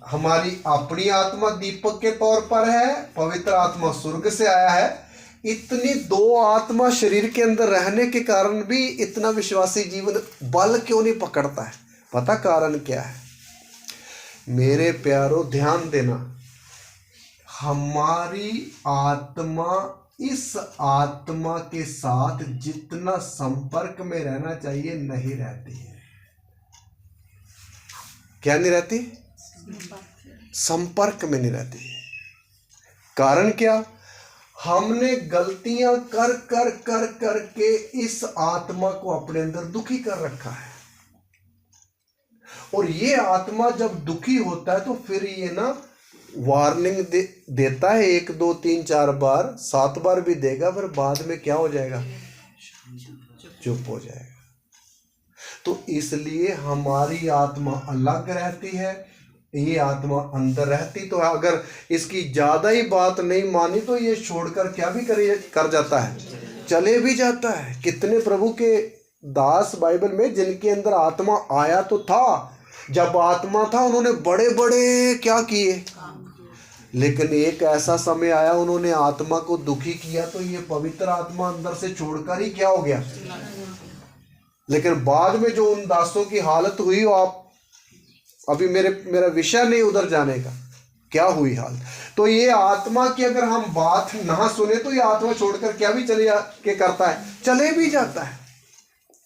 हमारी अपनी आत्मा दीपक के तौर पर है, पवित्र आत्मा स्वर्ग से आया है। इतनी दो आत्मा शरीर के अंदर रहने के कारण भी इतना विश्वासी जीवन बल क्यों नहीं पकड़ता है? पता कारण क्या है? मेरे प्यारो ध्यान देना, हमारी आत्मा इस आत्मा के साथ जितना संपर्क में रहना चाहिए नहीं रहती है। क्या नहीं रहती? संपर्क में नहीं रहती है। कारण क्या? हमने गलतियां कर कर कर कर के इस आत्मा को अपने अंदर दुखी कर रखा है। और ये आत्मा जब दुखी होता है तो फिर ये ना वार्निंग देता है, 1 2 3 4 बार, 7 बार भी देगा, फिर बाद में क्या हो जाएगा? चुप हो जाएगा। तो इसलिए हमारी आत्मा अलग रहती है, ये आत्मा अंदर रहती। तो अगर इसकी ज्यादा ही बात नहीं मानी तो ये छोड़कर क्या भी कर जाता है, चले भी जाता है। कितने प्रभु के दास बाइबल में जिनके अंदर आत्मा आया तो था, जब आत्मा था उन्होंने बड़े बड़े क्या किए, लेकिन एक ऐसा समय आया उन्होंने आत्मा को दुखी किया तो ये पवित्र आत्मा अंदर से छोड़कर ही क्या हो गया। लेकिन बाद में जो उन दासों की हालत हुई, आप अभी मेरा विषय नहीं उधर जाने का, क्या हुई हाल। तो ये आत्मा की अगर हम बात ना सुने तो ये आत्मा छोड़कर क्या भी चले के करता है, चले भी जाता है।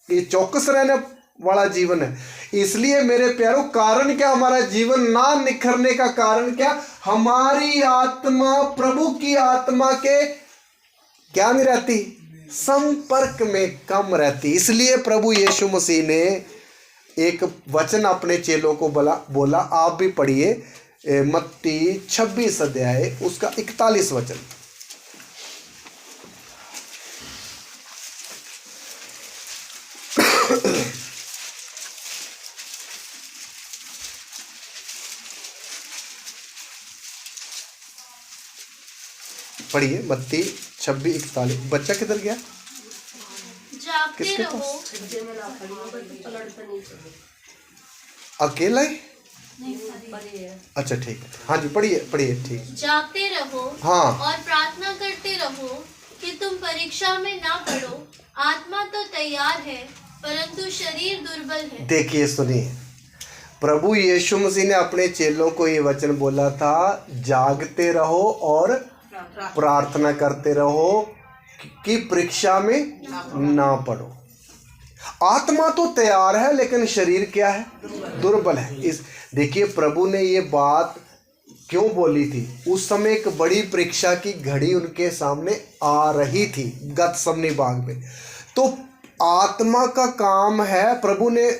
ये चौकस रहने वाला जीवन है। इसलिए मेरे प्यारो, कारण क्या हमारा जीवन ना निखरने का कारण क्या? हमारी आत्मा प्रभु की आत्मा के क्या नहीं रहती, संपर्क में कम रहती। इसलिए प्रभु यीशु मसीह ने एक वचन अपने चेलों को बोला, आप भी पढ़िए, मत्ती 26 अध्याय उसका 41 वचन। पढ़िए मत्ती 26:41। बच्चा किधर गया? जागते किसके रहो। अकेला ही? अच्छा ठीक है, हाँ जी पढ़िए पढ़िए, ठीक। जागते रहो हाँ। और प्रार्थना करते रहो कि तुम परीक्षा में ना पड़ो। आत्मा तो तैयार है परंतु शरीर दुर्बल है। देखिए सुनिए, प्रभु यीशु मसीह ने अपने चेलों को ये वचन बोला था, जागते रहो और प्रार्थना करते रहो कि परीक्षा में ना पड़ो। आत्मा तो तैयार है लेकिन शरीर क्या है? दुर्बल है। इस देखिए प्रभु ने ये बात क्यों बोली थी? उस समय एक बड़ी परीक्षा की घड़ी उनके सामने आ रही थी गतसमनी बाग में। तो आत्मा का काम है, प्रभु ने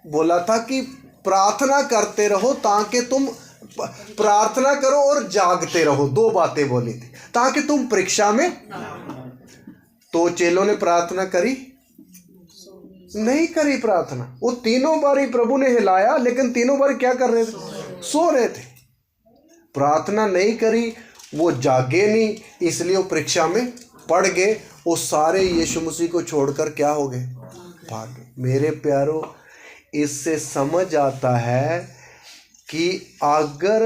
बोला था कि प्रार्थना करते रहो ताकि तुम प्रार्थना करो और जागते रहो। 2 बातें बोली थी, ताकि तुम परीक्षा में। तो चेलों ने प्रार्थना करी? नहीं करी प्रार्थना। वो 3 बार ही प्रभु ने हिलाया लेकिन 3 बार क्या कर रहे थे? सो रहे थे। प्रार्थना नहीं करी, वो जागे नहीं, इसलिए वो परीक्षा में पड़ गए। वो सारे यीशु मसीह को छोड़कर क्या हो गए? भाग गए। मेरे प्यारो, इससे समझ आता है कि अगर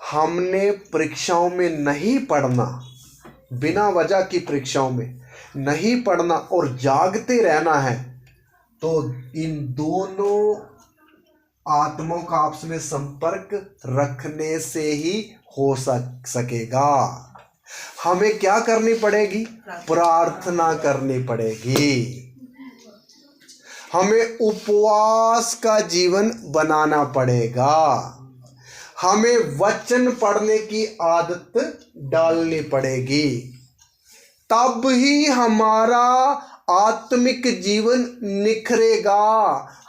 हमने परीक्षाओं में नहीं पढ़ना, बिना वजह की परीक्षाओं में नहीं पढ़ना और जागते रहना है, तो इन दोनों आत्माओं का आपस में संपर्क रखने से ही हो सकेगा। हमें क्या करनी पड़ेगी? प्रार्थना करनी पड़ेगी। हमें उपवास का जीवन बनाना पड़ेगा। हमें वचन पढ़ने की आदत डालनी पड़ेगी। तब ही हमारा आत्मिक जीवन निखरेगा,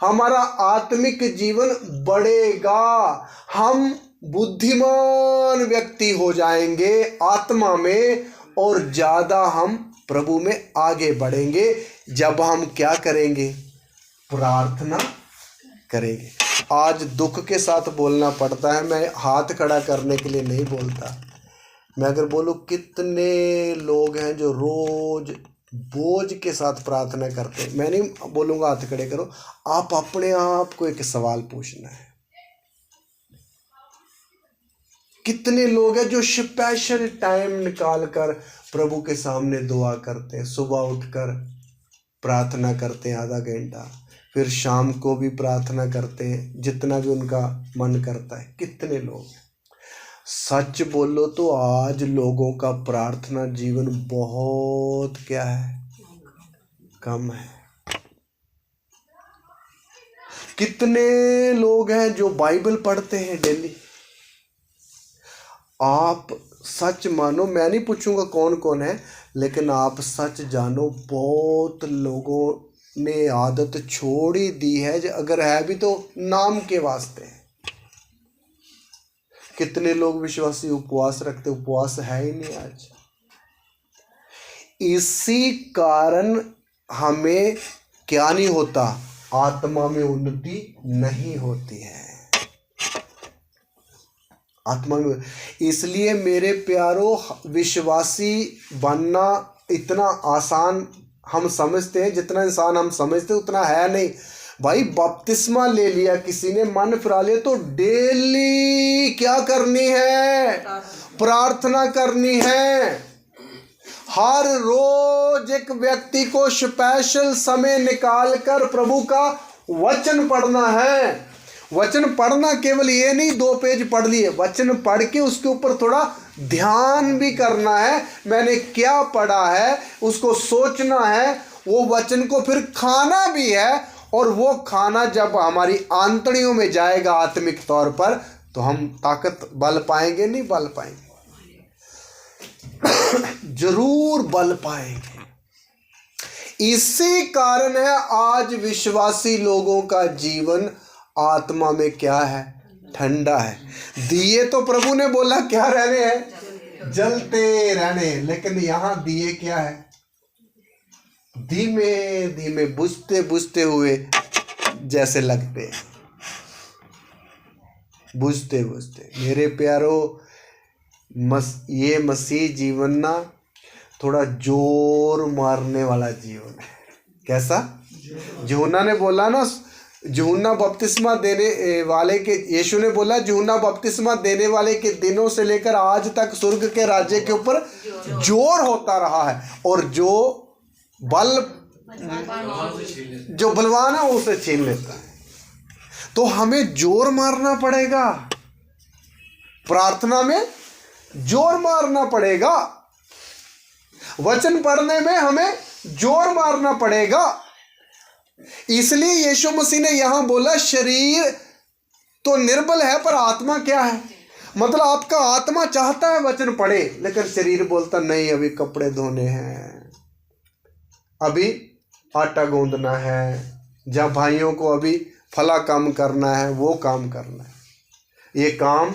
हमारा आत्मिक जीवन बढ़ेगा। हम बुद्धिमान व्यक्ति हो जाएंगे आत्मा में और ज़्यादा हम प्रभु में आगे बढ़ेंगे जब हम क्या करेंगे, प्रार्थना करेंगे। आज दुख के साथ बोलना पड़ता है, मैं हाथ खड़ा करने के लिए नहीं बोलता। मैं अगर बोलूँ कितने लोग हैं जो रोज बोझ के साथ प्रार्थना करते हैं, मैं नहीं बोलूँगा हाथ खड़े करो, आप अपने आप को एक सवाल पूछना है, कितने लोग हैं जो स्पेशल टाइम निकाल कर प्रभु के सामने दुआ करते हैं, सुबह उठकर प्रार्थना करते हैं आधा घंटा, फिर शाम को भी प्रार्थना करते हैं, जितना भी उनका मन करता है। कितने लोग हैं। सच बोलो तो आज लोगों का प्रार्थना जीवन बहुत क्या है, कम है। कितने लोग हैं जो बाइबल पढ़ते हैं डेली। आप सच मानो, मैं नहीं पूछूंगा कौन कौन है, लेकिन आप सच जानो बहुत लोगों ने आदत छोड़ ही दी है, अगर है भी तो नाम के वास्ते है। कितने लोग विश्वासी उपवास रखते, उपवास है ही नहीं आज। इसी कारण हमें क्या नहीं होता, आत्मा में उन्नति नहीं होती है, आत्मा में। इसलिए मेरे प्यारो, विश्वासी बनना इतना आसान हम समझते हैं, जितना इंसान हम समझते हैं उतना है नहीं भाई। बपतिस्मा ले लिया किसी ने, मन फिरा लिया, तो डेली क्या करनी है, प्रार्थना करनी है। हर रोज एक व्यक्ति को स्पेशल समय निकाल कर प्रभु का वचन पढ़ना है। वचन पढ़ना केवल ये नहीं 2 पेज पढ़ लिए, वचन पढ़ के उसके ऊपर थोड़ा ध्यान भी करना है, मैंने क्या पढ़ा है उसको सोचना है, वो वचन को फिर खाना भी है। और वो खाना जब हमारी आंतड़ियों में जाएगा आत्मिक तौर पर, तो हम ताकत बल पाएंगे, नहीं बल पाएंगे जरूर बल पाएंगे। इसी कारण है आज विश्वासी लोगों का जीवन आत्मा में क्या है, ठंडा है। दिए तो प्रभु ने बोला क्या रहने हैं, जलते रहने, लेकिन यहाँ दिए क्या है, धीमे धीमे बुझते बुझते हुए जैसे लगते हैं, बुझते बुझते। मेरे प्यारो, ये मसीह जीवन ना थोड़ा जोर मारने वाला जीवन है। कैसा, यूहन्ना ने बोला ना, यूहन्ना बपतिस्मा देने वाले के, यीशु ने बोला यूहन्ना बपतिस्मा देने वाले के दिनों से लेकर आज तक स्वर्ग के राज्य के ऊपर जोर होता रहा है, और जो बलवान है उसे छीन लेता है। तो हमें जोर मारना पड़ेगा, प्रार्थना में जोर मारना पड़ेगा, वचन पढ़ने में हमें जोर मारना पड़ेगा। इसलिए यीशु मसीह ने यहां बोला शरीर तो निर्बल है पर आत्मा क्या है, मतलब आपका आत्मा चाहता है वचन पढ़े, लेकिन शरीर बोलता नहीं, अभी कपड़े धोने हैं, अभी आटा गूंदना है, जहाँ भाइयों को अभी फला काम करना है, वो काम करना है। ये काम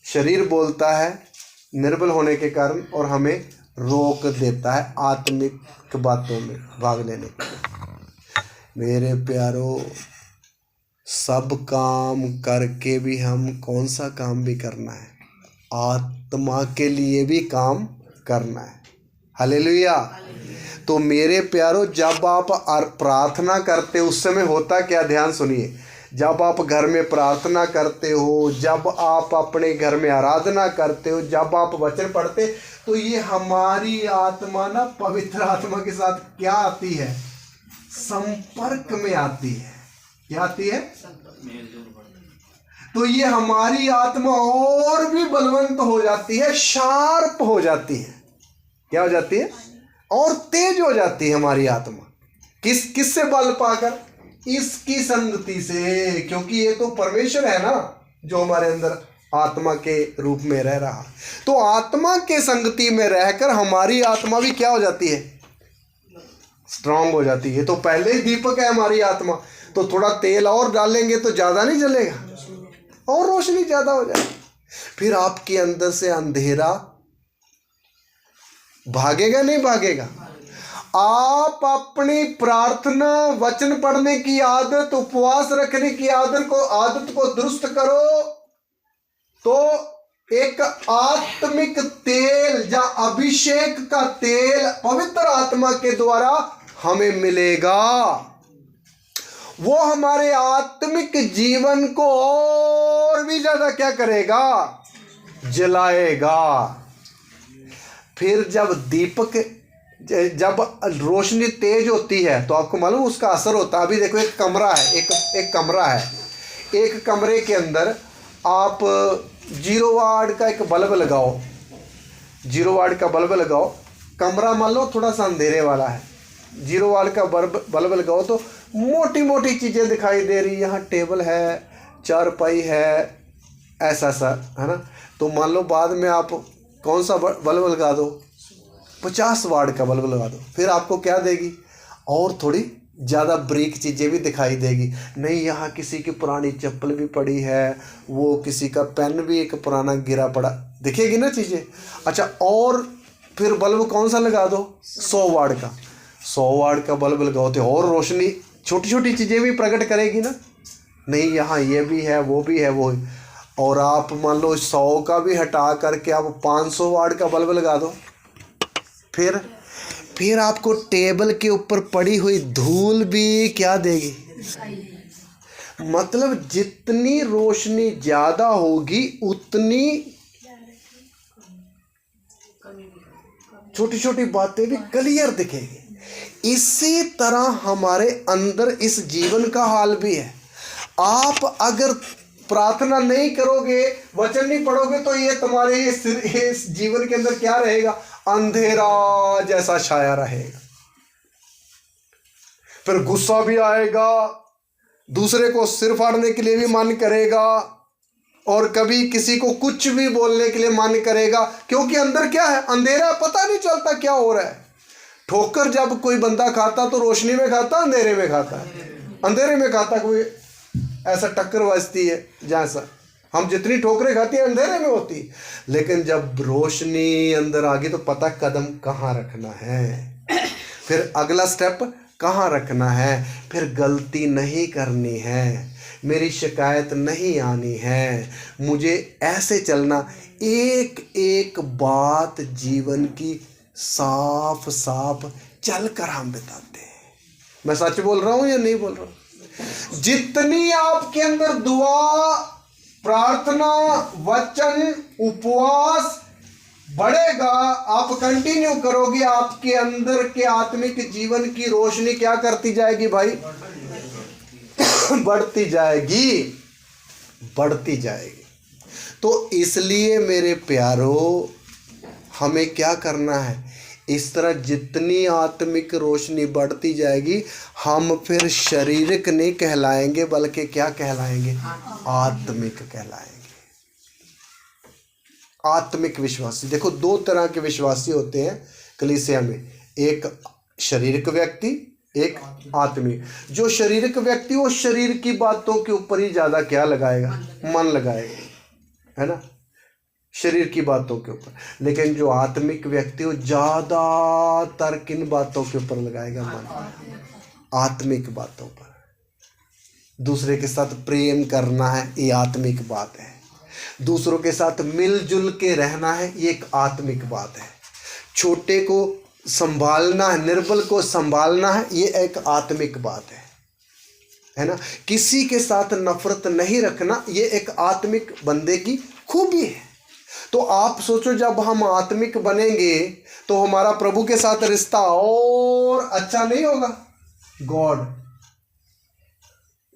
शरीर बोलता है निर्बल होने के कारण, और हमें रोक देता है आत्मिक बातों में भाग लेने के लिए। मेरे प्यारो, सब काम करके भी हम कौन सा काम भी करना है, आत्मा के लिए भी काम करना है। हालेलुया। तो मेरे प्यारो, जब आप प्रार्थना करते हो उस समय होता क्या, ध्यान सुनिए। जब आप घर में प्रार्थना करते हो, जब आप अपने घर में आराधना करते हो, जब आप वचन पढ़ते, तो ये हमारी आत्मा ना पवित्र आत्मा के साथ क्या आती है, संपर्क में आती है। क्या आती है, तो ये हमारी आत्मा और भी बलवंत हो जाती है, शार्प हो जाती है। क्या हो जाती है, और तेज हो जाती है हमारी आत्मा। किससे बल पाकर, इसकी संगति से, क्योंकि ये तो परमेश्वर है ना जो हमारे अंदर आत्मा के रूप में रह रहा। तो आत्मा के संगति में रहकर हमारी आत्मा भी क्या हो जाती है, स्ट्रांग हो जाती है। तो पहले ही दीपक है हमारी आत्मा, तो थोड़ा तेल और डालेंगे तो ज़्यादा नहीं जलेगा और रोशनी ज़्यादा हो जाएगी। फिर आपके अंदर से अंधेरा भागेगा नहीं भागेगा? आप अपनी प्रार्थना, वचन पढ़ने की आदत, उपवास रखने की आदत को दुरुस्त करो तो एक आत्मिक तेल या अभिषेक का तेल पवित्र आत्मा के द्वारा हमें मिलेगा। वो हमारे आत्मिक जीवन को और भी ज्यादा क्या करेगा? जलाएगा। फिर जब रोशनी तेज होती है तो आपको मालूम उसका असर होता है। अभी देखो एक कमरा है, एक कमरा है, एक कमरे के अंदर आप 0 वाट का एक बल्ब लगाओ, 0 वाट का बल्ब लगाओ, कमरा मान लो थोड़ा सा अंधेरे वाला है, 0 वाट का बल्ब लगाओ तो मोटी मोटी चीज़ें दिखाई दे रही, यहाँ टेबल है, चारपाई है, ऐसा सा है ना। तो मान लो बाद में आप कौन सा बल्ब लगा दो, 50 वाट का बल्ब लगा दो, फिर आपको क्या देगी? और थोड़ी ज़्यादा ब्रीक चीज़ें भी दिखाई देगी। नहीं, यहाँ किसी की पुरानी चप्पल भी पड़ी है, वो किसी का पेन भी एक पुराना गिरा पड़ा, दिखेगी ना चीज़ें। अच्छा, और फिर बल्ब कौन सा लगा दो? 100 वाट का, 100 वाट का बल्ब लगाओ तो और रोशनी, छोटी छोटी चीज़ें भी प्रकट करेगी ना। नहीं, यहाँ ये भी है, वो भी है, वो। और आप मान लो 100 का भी हटा करके आप 500 वाट का बल्ब लगा दो, फिर आपको टेबल के ऊपर पड़ी हुई धूल भी क्या देगी? मतलब जितनी रोशनी ज़्यादा होगी उतनी छोटी छोटी बातें भी क्लियर दिखेगी। इसी तरह हमारे अंदर इस जीवन का हाल भी है। आप अगर प्रार्थना नहीं करोगे, वचन नहीं पढ़ोगे तो ये तुम्हारे इस जीवन के अंदर क्या रहेगा? अंधेरा जैसा छाया रहेगा। फिर गुस्सा भी आएगा, दूसरे को सिर फाड़ने के लिए भी मन करेगा, और कभी किसी को कुछ भी बोलने के लिए मन करेगा, क्योंकि अंदर क्या है? अंधेरा, पता नहीं चलता क्या हो रहा है। ठोकर जब कोई बंदा खाता तो रोशनी में खाता, अंधेरे में खाता है? अंधेरे में खाता। कोई ऐसा टक्कर बजती है जैसा हम जितनी ठोकरें खाती हैं अंधेरे में होती, लेकिन जब रोशनी अंदर आ गई तो पता कदम कहाँ रखना है, फिर अगला स्टेप कहाँ रखना है, फिर गलती नहीं करनी है, मेरी शिकायत नहीं आनी है, मुझे ऐसे चलना। एक एक बात जीवन की साफ साफ चल कर हम बताते हैं। मैं सच बोल रहा हूँ या नहीं बोल रहा हूँ? जितनी आपके अंदर दुआ, प्रार्थना, वचन, उपवास बढ़ेगा, आप कंटिन्यू करोगे, आपके अंदर के आत्मिक जीवन की रोशनी क्या करती जाएगी भाई? बढ़ती जाएगी, बढ़ती जाएगी। तो इसलिए मेरे प्यारो, हमें क्या करना है? इस तरह जितनी आत्मिक रोशनी बढ़ती जाएगी, हम फिर शारीरिक नहीं कहलाएंगे, बल्कि क्या कहलाएंगे? आत्मिक कहलाएंगे। आत्मिक विश्वासी। देखो 2 तरह के विश्वासी होते हैं कलीसिया में, एक शारीरिक व्यक्ति, एक आत्मिक। जो शारीरिक व्यक्ति, वो शरीर की बातों के ऊपर ही ज़्यादा क्या लगाएगा? मन लगाएगा, है ना, शरीर की बातों के ऊपर। लेकिन जो आत्मिक व्यक्ति, वो ज़्यादातर किन बातों के ऊपर लगाएगा? मन, आत्मिक बातों पर। दूसरे के साथ प्रेम करना है, ये आत्मिक बात है। दूसरों के साथ मिलजुल के रहना है, ये एक आत्मिक बात है। छोटे को संभालना है, निर्बल को संभालना है, ये एक आत्मिक बात है ना। किसी के साथ नफरत नहीं रखना, ये एक आत्मिक बंदे की खूबी है। तो आप सोचो, जब हम आत्मिक बनेंगे तो हमारा प्रभु के साथ रिश्ता और अच्छा नहीं होगा? गॉड,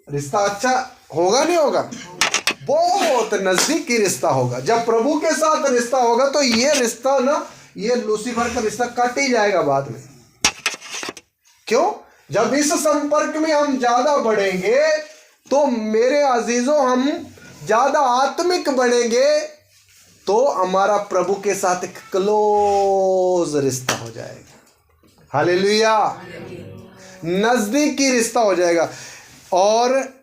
रिश्ता अच्छा होगा नहीं होगा? बहुत नजदीकी रिश्ता होगा। जब प्रभु के साथ रिश्ता होगा तो ये रिश्ता ना, ये लूसीफर का रिश्ता कट ही जाएगा बाद में। क्यों? जब इस संपर्क में हम ज्यादा बढ़ेंगे तो मेरे अजीजों, हम ज्यादा आत्मिक बनेंगे तो हमारा प्रभु के साथ एक क्लोज रिश्ता हो जाएगा। हालेलुया, नजदीकी रिश्ता हो जाएगा, और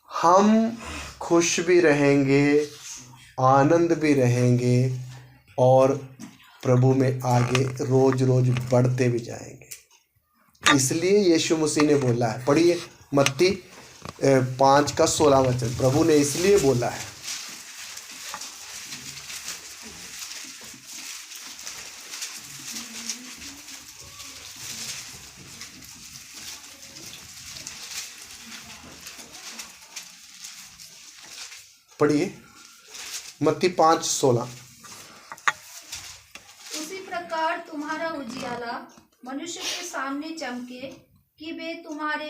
हम खुश भी रहेंगे, आनंद भी रहेंगे, और प्रभु में आगे रोज रोज बढ़ते भी जाएंगे। इसलिए यीशु मसीह ने बोला है, पढ़िए मत्ती 5:16 प्रभु ने इसलिए बोला है, पढ़िए मत्ती 5:16। उसी प्रकार तुम्हारा उजियाला मनुष्य के सामने चमके कि वे तुम्हारे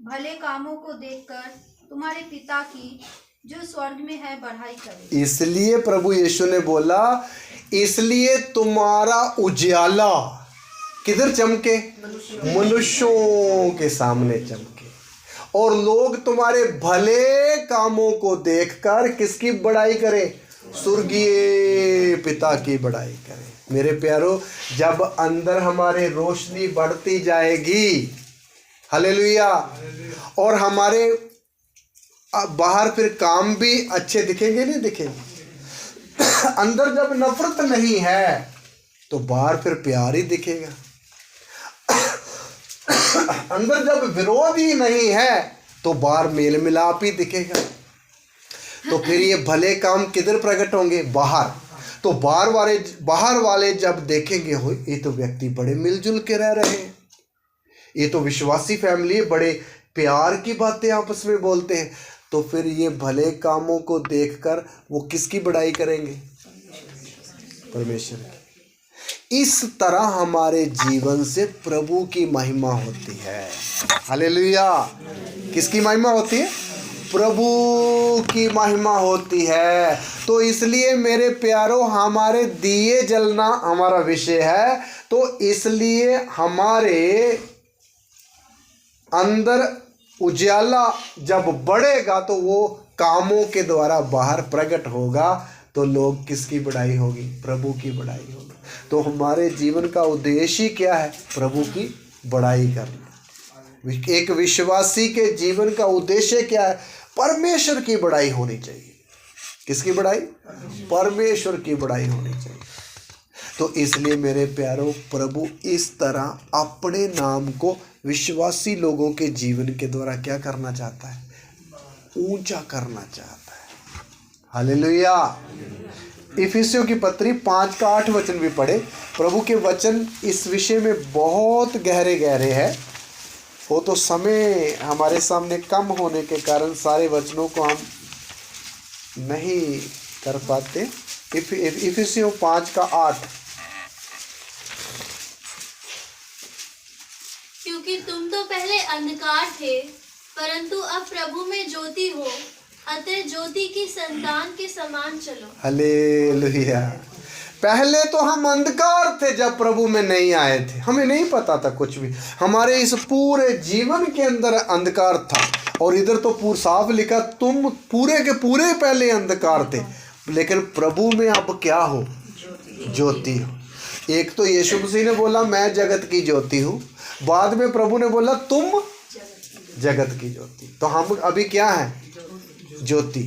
भले कामों को देखकर तुम्हारे पिता की जो स्वर्ग में है बढ़ाई करे। इसलिए प्रभु यीशु ने बोला, इसलिए तुम्हारा उजियाला किधर चमके? मनुष्यों के सामने चमके, और लोग तुम्हारे भले कामों को देखकर किसकी बड़ाई करें? स्वर्गीय पिता की बड़ाई करें। मेरे प्यारो, जब अंदर हमारे रोशनी बढ़ती जाएगी, हालेलुया, और हमारे बाहर फिर काम भी अच्छे दिखेंगे, नहीं दिखेंगे। अंदर जब नफरत नहीं है तो बाहर फिर प्यार ही दिखेगा। अंदर जब विरोध ही नहीं है तो बाहर मेल मिलाप ही दिखेगा। तो फिर ये भले काम किधर प्रकट होंगे? बाहर। तो बाहर वाले जब देखेंगे, हो ये तो व्यक्ति बड़े मिलजुल के रह रहे हैं, ये तो विश्वासी फैमिली, बड़े प्यार की बातें आपस में बोलते हैं, तो फिर ये भले कामों को देखकर वो किसकी बड़ाई करेंगे? परमेश्वर की। इस तरह हमारे जीवन से प्रभु की महिमा होती है। हालेलुया। किसकी महिमा होती है? प्रभु की महिमा होती है। तो इसलिए मेरे प्यारो, हमारे दिए जलना हमारा विषय है। तो इसलिए हमारे अंदर उजाला जब बढ़ेगा तो वो कामों के द्वारा बाहर प्रकट होगा, तो लोग किसकी बड़ाई होगी? प्रभु की बड़ाई होगी। तो हमारे जीवन का उद्देश्य ही क्या है? प्रभु की बड़ाई करना। एक विश्वासी के जीवन का उद्देश्य क्या है? परमेश्वर की बड़ाई होनी चाहिए। किसकी बड़ाई? परमेश्वर की बड़ाई होनी चाहिए। तो इसलिए मेरे प्यारों, प्रभु इस तरह अपने नाम को विश्वासी लोगों के जीवन के द्वारा क्या करना चाहता है? ऊंचा करना चाहता है। हालेलुया। इफिसियों की पत्री 5:8 भी पढ़े। प्रभु के वचन इस विषय में बहुत गहरे गहरे हैं। वो तो समय हमारे सामने कम होने के कारण सारे वचनों को हम नहीं कर पाते। इफिसियों 5:8। क्योंकि तुम तो पहले अंधकार थे, परंतु अब प्रभु में ज्योति हो, अतः ज्योति की संतान के समान चलो। हालेलुया। पहले तो हम अंधकार थे जब प्रभु में नहीं आए थे, हमें नहीं पता था कुछ भी। हमारे इस पूरे जीवन के अंदर अंधकार था, और इधर तो पूरा साफ लिखा, तुम पूरे के पूरे पहले अंधकार थे, लेकिन प्रभु में अब क्या हो? ज्योति हो। एक तो यीशु मसीह ने बोला मैं जगत की ज्योति हूँ, बाद में प्रभु ने बोला तुम जगत की ज्योति। तो हम अभी क्या है? ज्योति,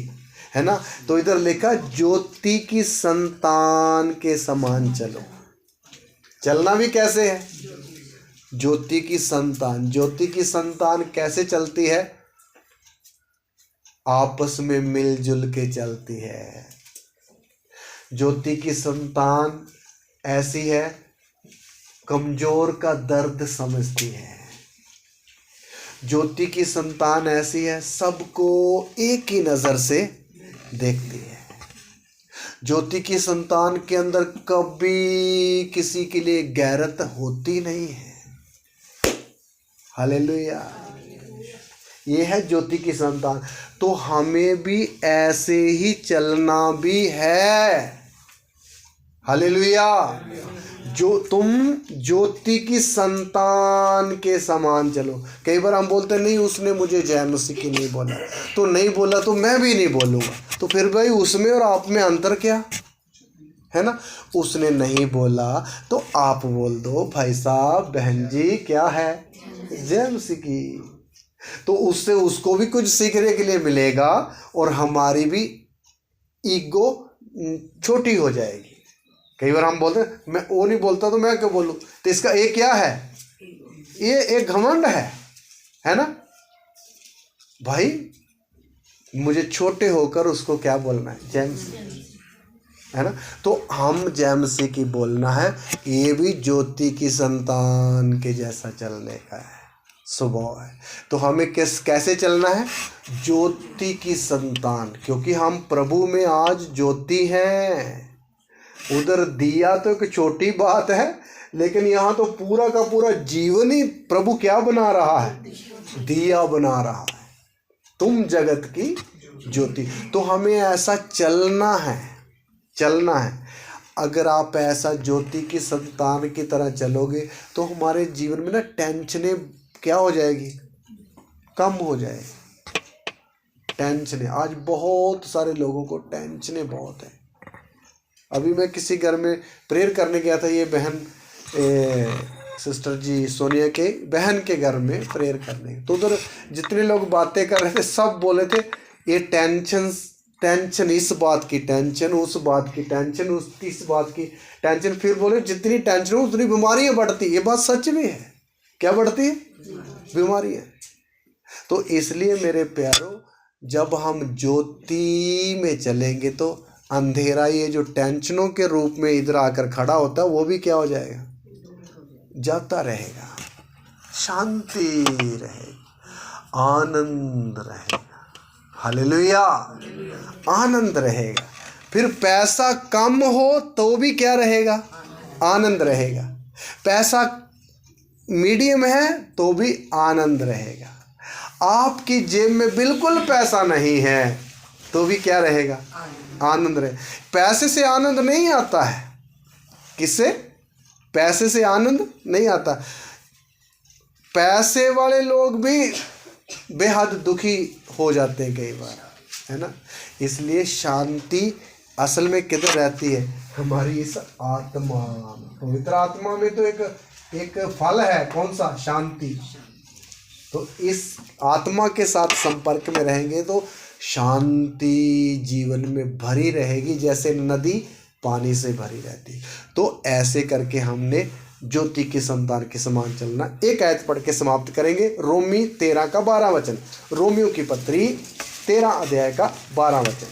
है ना। तो इधर लिखा ज्योति की संतान के समान चलो। चलना भी कैसे है? ज्योति की संतान। ज्योति की संतान कैसे चलती है? आपस में मिलजुल के चलती है। ज्योति की संतान ऐसी है, कमजोर का दर्द समझती है। ज्योति की संतान ऐसी है, सबको एक ही नज़र से देखती है। ज्योति की संतान के अंदर कभी किसी के लिए गैरत होती नहीं है। हालेलुया। ये है ज्योति की संतान। तो हमें भी ऐसे ही चलना भी है। हालेलुया। जो तुम ज्योति की संतान के समान चलो। कई बार हम बोलते नहीं, उसने मुझे जय मसीह की नहीं बोला, तो नहीं बोला तो मैं भी नहीं बोलूँगा। तो फिर भाई उसमें और आप में अंतर क्या है ना? उसने नहीं बोला तो आप बोल दो, भाई साहब बहन जी क्या है? जय मसीह की। तो उससे उसको भी कुछ सीखने के लिए मिलेगा, और हमारी भी ईगो छोटी हो जाएगी। कई बार हम बोलते हैं मैं वो नहीं बोलता तो मैं क्यों बोलूं, तो इसका ये क्या है, ये एक घमंड है ना भाई। मुझे छोटे होकर उसको क्या बोलना है, जेम्स, है ना। तो हम जेम्स की बोलना है, ये भी ज्योति की संतान के जैसा चलने का है, स्वभाव है। तो हमें कैसे चलना है, ज्योति की संतान, क्योंकि हम प्रभु में आज ज्योति हैं। उधर दिया तो एक छोटी बात है, लेकिन यहाँ तो पूरा का पूरा जीवन ही प्रभु क्या बना रहा है, दिया बना रहा है। तुम जगत की ज्योति। तो हमें ऐसा चलना है। अगर आप ऐसा ज्योति की संतान की तरह चलोगे तो हमारे जीवन में ना टेंशनें क्या हो जाएगी, कम हो जाएगी। टेंशनें, आज बहुत सारे लोगों को टेंशनें बहुत है। अभी मैं किसी घर में प्रेयर करने गया था, ये बहन सिस्टर जी सोनिया के बहन के घर में प्रेयर करने, तो उधर जितने लोग बातें कर रहे थे सब बोले थे ये टेंशन इस बात की, टेंशन उस बात की, टेंशन इस बात की टेंशन। फिर बोले जितनी टेंशन हो उतनी बीमारियां बढ़ती। ये बात सच भी है। क्या बढ़ती है, बीमारियां। तो इसलिए मेरे प्यारों, जब हम ज्योति में चलेंगे तो अंधेरा ये जो टेंशनों के रूप में इधर आकर खड़ा होता है वो भी क्या हो जाएगा, जाता रहेगा। शांति रहेगी, आनंद रहेगा। हालेलुया, आनंद रहेगा। फिर पैसा कम हो तो भी क्या रहेगा, आनंद रहेगा। पैसा मीडियम है तो भी आनंद रहेगा। आपकी जेब में बिल्कुल पैसा नहीं है तो भी क्या रहेगा, आनंद रहे। पैसे से आनंद नहीं आता है। किससे, पैसे से आनंद नहीं आता। पैसे वाले लोग भी बेहद दुखी हो जाते हैं कई बार, है ना। इसलिए शांति असल में किधर रहती है, हमारी इस आत्मा, पवित्र आत्मा में। तो एक फल है, कौन सा, शांति। तो इस आत्मा के साथ संपर्क में रहेंगे तो शांति जीवन में भरी रहेगी, जैसे नदी पानी से भरी रहती। तो ऐसे करके हमने ज्योति की संतान के समान चलना। एक आयत पढ़ के समाप्त करेंगे, रोमी 13 का 12 वचन। रोमियो की पत्री 13 अध्याय का 12 वचन।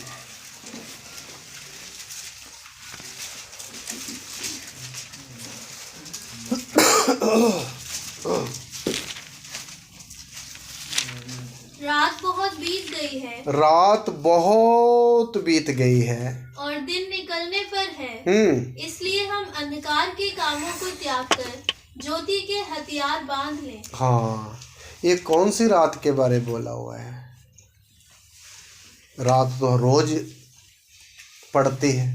रात बहुत बीत गई है, रात बहुत बीत गई है और दिन निकलने पर है। इसलिए हम अंधकार के कामों को त्याग कर ज्योति के हथियार बांध लें। हाँ, ये कौन सी रात के बारे बोला हुआ है? रात तो रोज पड़ती है।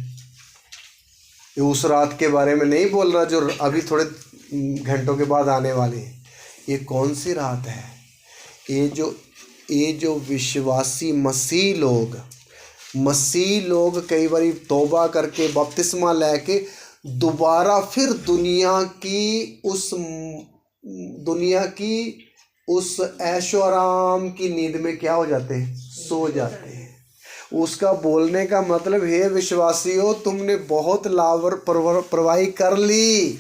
ये उस रात के बारे में नहीं बोल रहा जो अभी थोड़े घंटों के बाद आने वाली है। ये कौन सी रात है? ये जो विश्वासी मसीह लोग कई बार तौबा करके बपतिस्मा लेके दोबारा फिर दुनिया की उस ऐशो आराम की नींद में क्या हो जाते हैं, सो जाते हैं। उसका बोलने का मतलब, हे विश्वासियों, तुमने बहुत लापरवाही कर ली,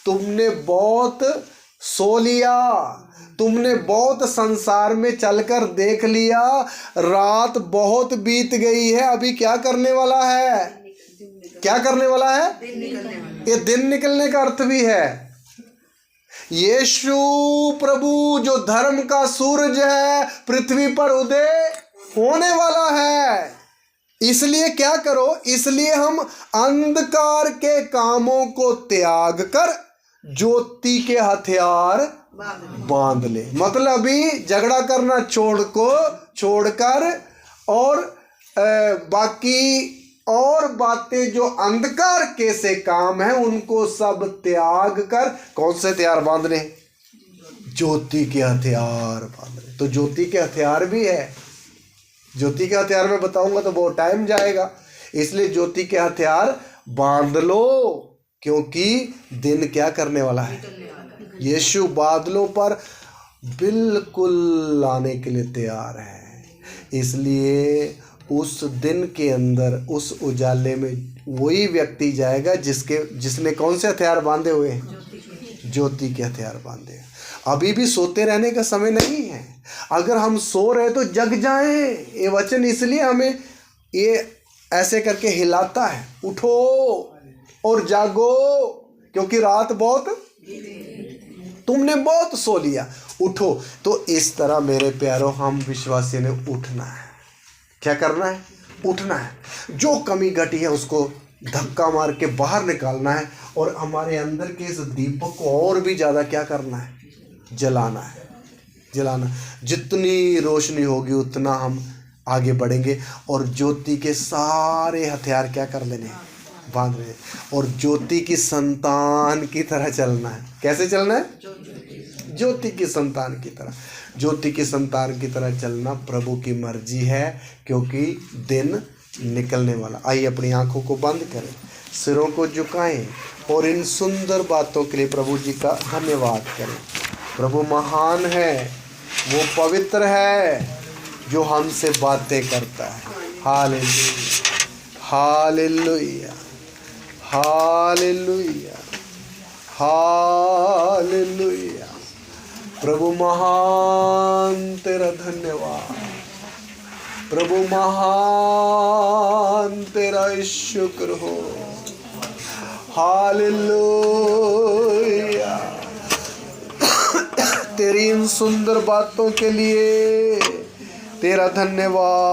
तुमने बहुत सो लिया, तुमने बहुत संसार में चलकर देख लिया, रात बहुत बीत गई है। अभी क्या करने वाला है? क्या करने वाला है? ये दिन निकलने का अर्थ भी है। यीशु प्रभु जो धर्म का सूरज है, पृथ्वी पर उदय होने वाला है। इसलिए क्या करो, इसलिए हम अंधकार के कामों को त्याग कर ज्योति के हथियार बांध ले। मतलब अभी झगड़ा करना छोड़कर और बाकी और बातें जो अंधकार के से काम है उनको सब त्याग कर कौन से हथियार बांध ले? ज्योति के हथियार बांध ले। तो ज्योति के हथियार भी है। ज्योति के हथियार में बताऊंगा तो बहुत टाइम जाएगा, इसलिए ज्योति के हथियार बांध लो, क्योंकि दिन क्या करने वाला है? यीशु बादलों पर बिल्कुल आने के लिए तैयार है। इसलिए उस दिन के अंदर उस उजाले में वही व्यक्ति जाएगा जिसने कौन से हथियार बांधे हुए हैं? ज्योति के हथियार बांधे हैं। अभी भी सोते रहने का समय नहीं है। अगर हम सो रहे तो जग जाएं। ये वचन इसलिए हमें ये ऐसे करके हिलाता है, उठो और जागो, क्योंकि रात बहुत, तुमने बहुत सो लिया, उठो। तो इस तरह मेरे प्यारों, हम विश्वासी ने उठना है। क्या करना है? उठना है। जो कमी घटी है उसको धक्का मार के बाहर निकालना है और हमारे अंदर के इस दीपक को और भी ज़्यादा क्या करना है? जलाना है, जलाना। जितनी रोशनी होगी उतना हम आगे बढ़ेंगे और ज्योति के सारे हथियार क्या कर लेने हैं? बांध रहे हैं। और ज्योति की संतान की तरह चलना है। कैसे चलना है? ज्योति की संतान की तरह। ज्योति की संतान की तरह चलना प्रभु की मर्जी है, क्योंकि दिन निकलने वाला। आइए अपनी आंखों को बंद करें, सिरों को झुकाएं और इन सुंदर बातों के लिए प्रभु जी का धन्यवाद करें। प्रभु महान है, वो पवित्र है जो हमसे बातें करता है। Hallelujah, hallelujah, hallelujah, hallelujah. प्रभु महान, तेरा धन्यवाद। प्रभु महान, तेरा शुक्र हो। हालेलुया। तेरी इन सुंदर बातों के लिए तेरा धन्यवाद।